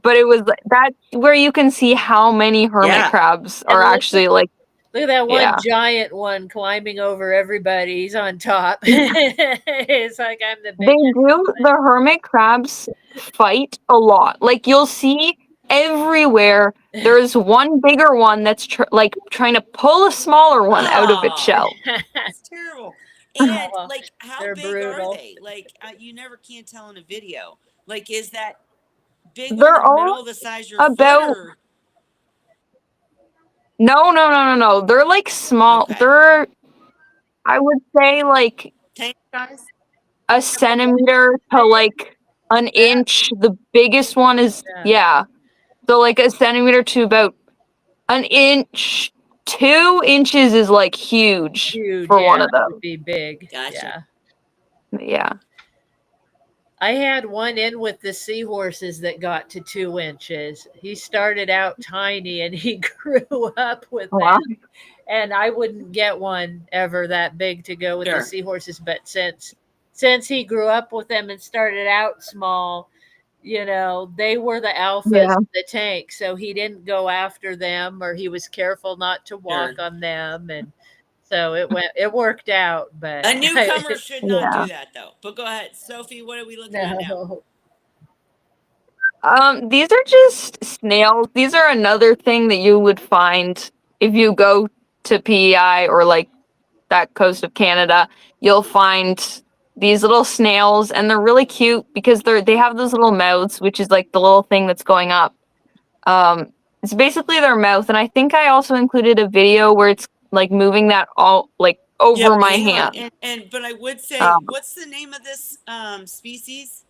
but it was that's where you can see how many hermit Yeah. crabs And are look actually like. Look at that one Yeah. giant one climbing over everybody. He's on top. It's like I'm the They biggest. do. The hermit crabs fight a lot. Like you'll see everywhere. There's one bigger one that's like trying to pull a smaller one out of its Oh, shell. that's terrible. And Oh, like, how they're big are brutal. they? Like, you never can tell in a video. Like, is that big one in They're the all middle the size of your foot, about or no. They're like small. okay, They're, I would say, like tank size? a centimeter to like an inch. The biggest one is Yeah. So like a centimeter to about an inch. 2 inches is like huge Huge. for one Yeah. of It would those. be big. Gotcha. Yeah. Yeah. I had one in with the seahorses that got to 2 inches. He started out tiny and he grew up with Wow. them. And I wouldn't get one ever that big to go with Sure. the seahorses. But since he grew up with them and started out small, they were the alphas Yeah. in the tank. So he didn't go after them, or he was careful not to walk Sure. on them. And so it worked out. But A newcomer should not Yeah. do that, though. But go ahead, Sophie. What are we looking at now? no. These are just snails. These are another thing that you would find if you go to PEI or like that coast of Canada. You'll find these little snails, and they're really cute because they have those little mouths, which is like the little thing that's going up. It's basically their mouth, and I think I also included a video where it's like moving that all like over Yeah, but my hang on. hand. But I would say, Um, what's the name of this species?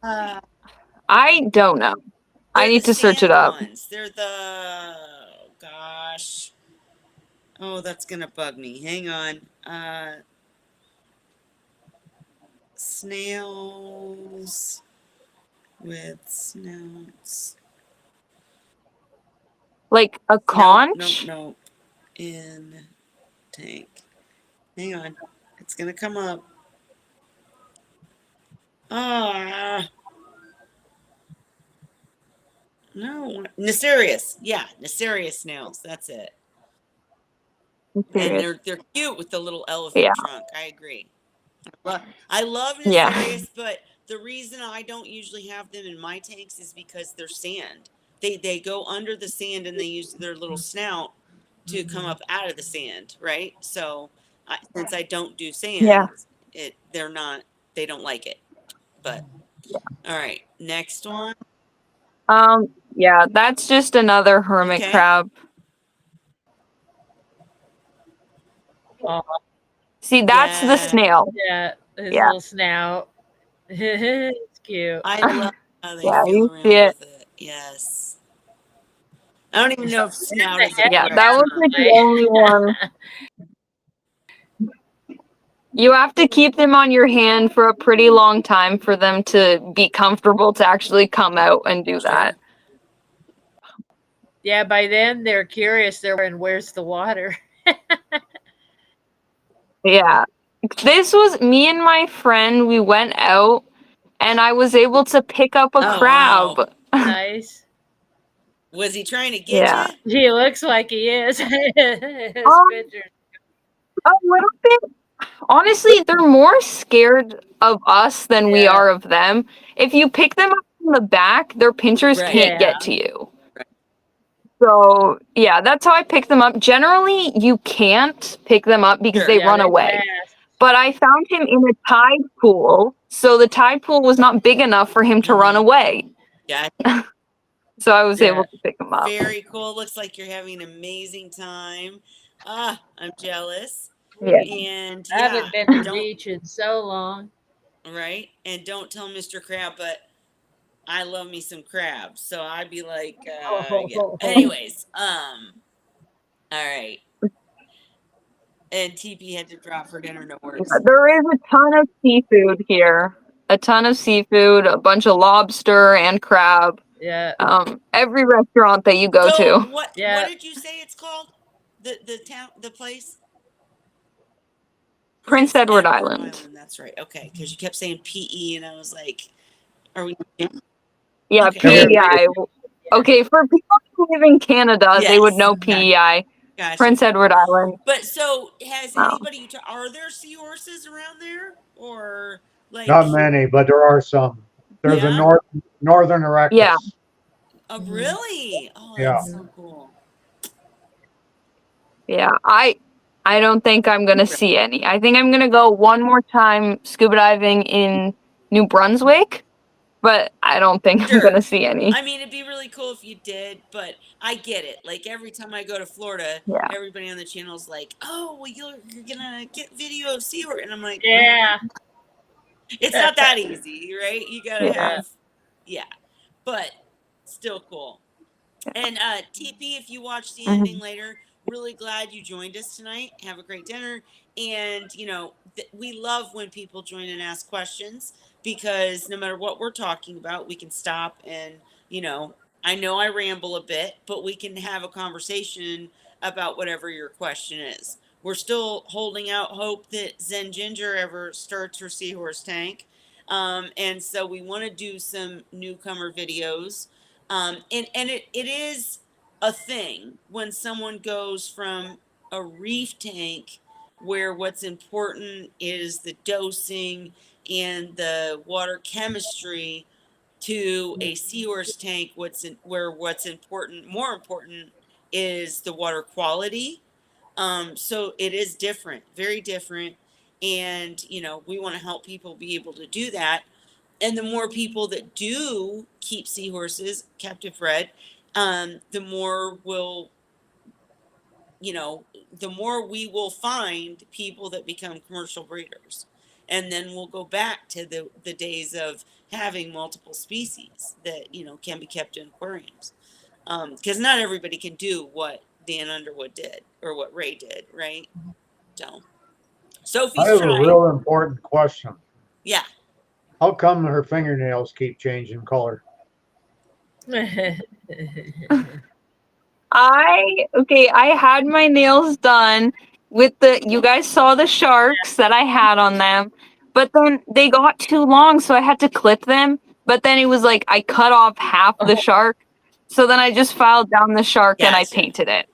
I don't know. I They're need the to search it sand up. ones. They're the gosh. Oh, that's gonna bug me. Hang on. Snails with snouts. Like a conch. Nope. In tank. Hang on. It's gonna come up. Ah. No. Necerius. Yeah, Necerius snails. That's it. I'm And serious. they're cute with the little elephant Yeah. trunk. I agree. I love Yeah. Necerius, but the reason I don't usually have them in my tanks is because they're sand. They go under the sand and they use their little snout to come up out of the sand, right? So since I don't do Yeah. sand, they don't like it. But all right, next one. Yeah, that's just another hermit Okay. crab. Aw, See, that's the Yeah. snail. yeah, his Yeah. little snout. It's cute. I love How they Yeah, feel you see around it. with it. Yes. I don't even know if snout is the heck Yeah, correct that was term. like the only one. You have to keep them on your hand for a pretty long time for them to be comfortable to actually come out and do that. Sure. Yeah, by then they're curious. They're wondering where's the water. Yeah. This was me and my friend, we went out and I was able to pick up a Oh wow. crab. Nice. Was he trying to get Yeah. you? He looks like he is. His Um, picture. a little bit. Honestly, they're more scared of us than we Yeah. are of them. If you pick them up from the back, their pinchers Right. can't Yeah. get to you. Right. So, yeah, that's how I pick them up. Generally, you can't pick them up because Sure. they Yeah, run they away. fast. But I found him in a tide pool, so the tide pool was not big enough for him to run Mm-hmm. away. Gotcha. So I was Yeah. able to pick him up. Very cool. Looks like you're having an amazing time. Ah, I'm jealous. Yeah. And I yeah, haven't been to the don't beach in so long. right. And don't tell Mr. Crab, but I love me some crabs. So I'd be like, yeah. Oh, Anyways, all right. And TP had to drop for dinner, no worries. There is a ton of seafood here. A ton of seafood, a bunch of lobster and crab. yeah. Every restaurant that you go So to. what Yeah. did you say it's called? The town, the place? Prince Prince Edward Edward Island. Island. That's right. Okay, because you kept saying PE, and I was like, "Are we?" Yeah, Okay, Okay. PEI. Okay, for people who live in Canada, they would yes, know PEI. gotcha. Prince Edward Island. But so, has Um, anybody? Are there seahorses around there, or like? Not many, but there are some. There's a Yeah. northern yeah, erectus. Oh, Mhm. really? Oh, Yeah. that's so cool. yeah. I don't think I'm gonna see any. I think I'm gonna go one more time scuba diving in New Brunswick, but I don't think I'm Sure. gonna see any. I mean, it'd be really cool if you did, but I get it. Like every time I go to Florida, Yeah. everybody on the channel's like, "Oh, well, you're gonna get video of seahorse," and I'm like, "No, Yeah. it's not that easy, right? You gotta Yeah. Yeah. have, yeah, but still cool." And TP, if you watch the ending Mhm. later, really glad you joined us tonight. Have a great dinner. And, we love when people join and ask questions because no matter what we're talking about, we can stop and, I know I ramble a bit, but we can have a conversation about whatever your question is. We're still holding out hope that Zen Ginger ever starts her seahorse tank. And so we want to do some newcomer videos, and it is a thing when someone goes from a reef tank where what's important is the dosing and the water chemistry to a seahorse tank where what's important more important is the water quality. So it is different, very different, and we want to help people be able to do that. And the more people that do keep seahorses captive bred, the more you know, the more we will find people that become commercial breeders. And then we'll go back to the days of having multiple species that, can be kept in aquariums. Because not everybody can do what Dan Underwood did or what Ray did, right? So I Sophie's have a trying. real important question. Yeah. How come her fingernails keep changing color? I had my nails done with you guys saw the sharks that I had on them, but then they got too long, so I had to clip them. But then it was like I cut off half the Oh, shark, so then I just filed down the shark and I Gotcha. painted it.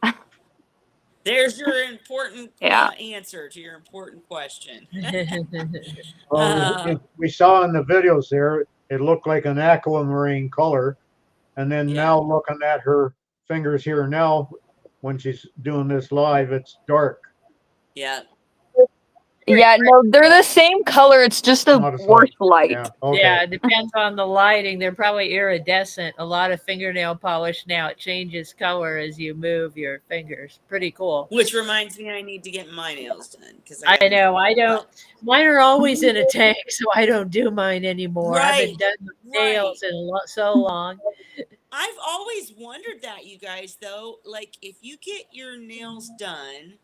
There's your important Yeah. answer to your important question. Well, uh, we saw in the videos there, it looked like an aquamarine color. And then yeah, now looking at her fingers here now, when she's doing this live, it's dark. yeah. Yeah, no, they're the same color. It's just a Not a worse soft. light. Yeah. Okay. Yeah, it depends on the lighting. They're probably iridescent. A lot of fingernail polish now, it changes color as you move your fingers. Pretty cool. Which reminds me, I need to get my nails done because I know. I don't. Mine are always in a Mm-hmm. tank, so I don't do mine anymore. I haven't Right, done right. nails in so long. I've always wondered that, you guys, though. Like, if you get your nails done,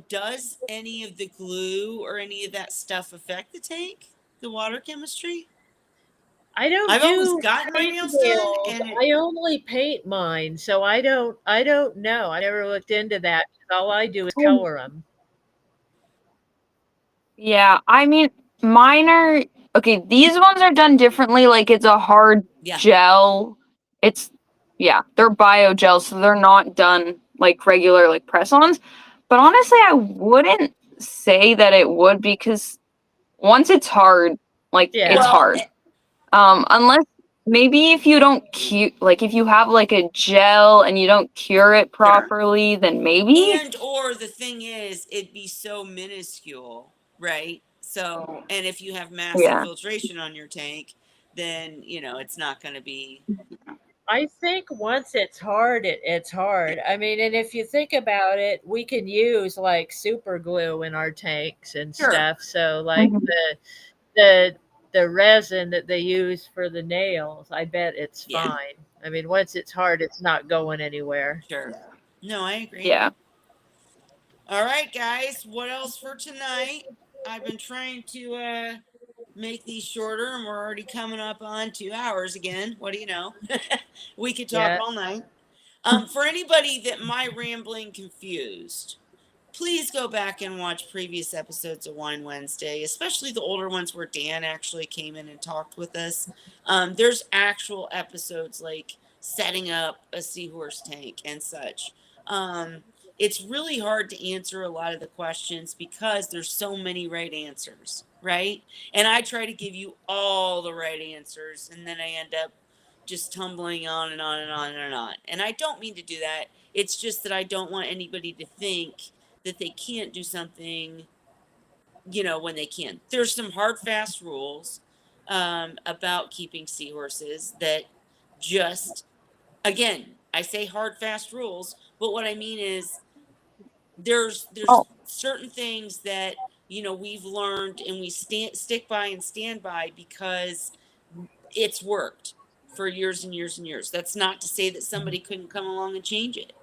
does any of the glue or any of that stuff affect the tank, the water chemistry? I don't I've always do gotten my nails done, fingernails. and it, I only paint mine, so I don't. I don't know. I never looked into that. All I do is color them. Yeah, I mean, mine are okay. These ones are done differently. Like it's a hard yeah, gel. It's yeah, they're bio gels, so they're not done like regular like press-ons. But honestly, I wouldn't say that it would because once it's hard, like it's Yeah. well, hard. Unless maybe if you don't like if you have like a gel and you don't cure it sure. properly, then maybe. And or the thing is, it'd be so minuscule, right? So, and if you have massive Yeah. filtration on your tank, then it's not going to be. I think once it's hard, it's hard. I mean, and if you think about it, we can use like super glue in our tanks and Sure. stuff. So like Mhm. the the resin that they use for the nails, I bet it's Yeah. fine. I mean, once it's hard, it's not going anywhere. Sure. No, I agree. Yeah. All right, guys. What else for tonight? I've been trying to make these shorter, and we're already coming up on 2 hours again. What do you know? We could talk Yeah. all night. For anybody that my rambling confused, please go back and watch previous episodes of Wine Wednesday, especially the older ones where Dan actually came in and talked with us. There's actual episodes like setting up a seahorse tank and such. It's really hard to answer a lot of the questions because there's so many right answers, right? And I try to give you all the right answers, and then I end up just tumbling on and on and on and on. And I don't mean to do that. It's just that I don't want anybody to think that they can't do something, when they can. There's some hard, fast rules about keeping seahorses that just, again, I say hard, fast rules, but what I mean is there's Oh. certain things that we've learned and we stick by and stand by because it's worked for years and years and years. That's not to say that somebody couldn't come along and change it,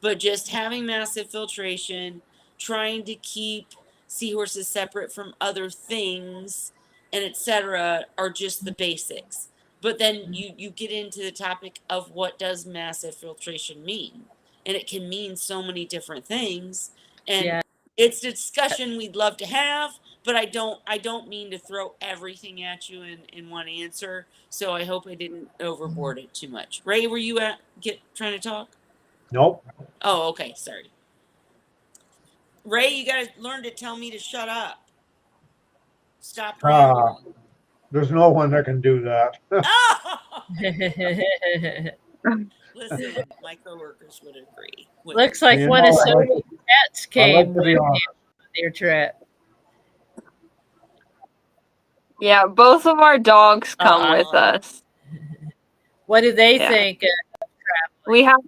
but just having massive filtration, trying to keep seahorses separate from other things, and etc., are just the basics. But then you get into the topic of what does massive filtration mean, and it can mean so many different things. And Yeah. it's a discussion we'd love to have, but I don't mean to throw everything at you in one answer. So I hope I didn't overboard it too much. Ray, were you trying to talk? Nope. Oh, okay, sorry. Ray, you gotta learn to tell me to shut up. Stop rambling. There's no one that can do that. Oh! Listen, my coworkers would agree. Looks like You one of know, Sophie's pets I like came to with be you honest. on your trip. Yeah, both of our dogs come with Uh-uh. us. What do they Yeah. think? We have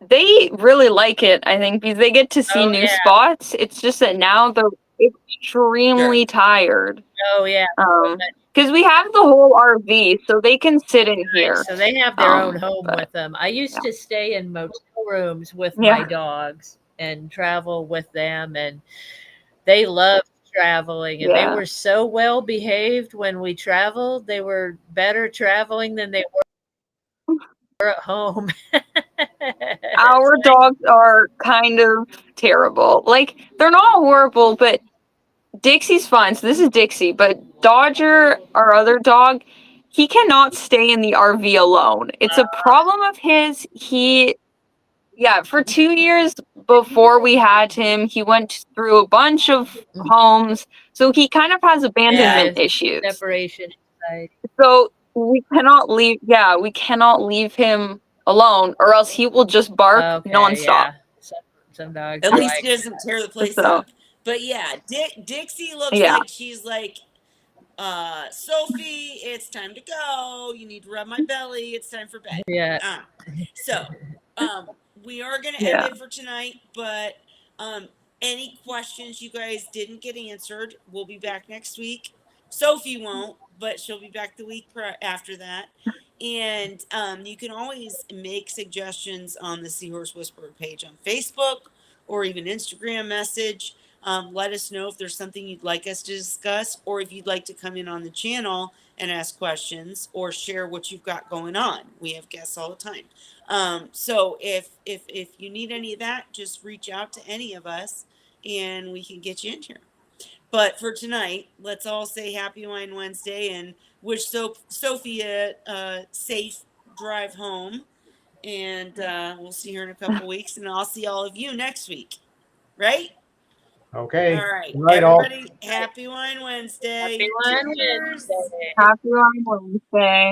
they really like it, I think, because they get to see Oh, new yeah. spots. It's just that now they're extremely Sure. tired. Oh, yeah. Because we have the whole RV, so they can sit in here. So they have their own Um, home but- with them. I used to stay in motel rooms with Yeah. my dogs and travel with them, and they loved traveling, and they Yeah. were so well behaved when we traveled. They were better traveling than they were at home. Our dogs are kind of terrible. Like, they're not horrible, but Dixie's fine. So this is Dixie, but Dodger, our other dog, he cannot stay in the RV alone. It's a problem of his. For 2 years before we had him, he went through a bunch of homes. So he kind of has abandonment issues. Separation anxiety. So we cannot leave him alone, or else he will just bark Okay, nonstop. yeah. So Some dogs At are least like, he doesn't tear the place So- up. But yeah, Dixie looks Yeah. like she's like, Sophie, it's time to go. You need to rub my belly. It's time for bed. yeah. So, we are going to end Yeah. it for tonight, but any questions you guys didn't get answered, we'll be back next week. Sophie won't, but she'll be back the week after that. And you can always make suggestions on the Seahorse Whisperer page on Facebook or even Instagram message. Let us know if there's something you'd like us to discuss, or if you'd like to come in on the channel and ask questions or share what you've got going on. We have guests all the time. So if you need any of that, just reach out to any of us and we can get you in here. But for tonight, let's all say Happy Wine Wednesday and wish Sophie a safe drive home. And we'll see her in a couple weeks, and I'll see all of you next week. Right? Okay. All right. Good night, all. Everybody, Happy Wine Wednesday. Happy Wine Cheers. Wednesday. Happy Wine Wednesday.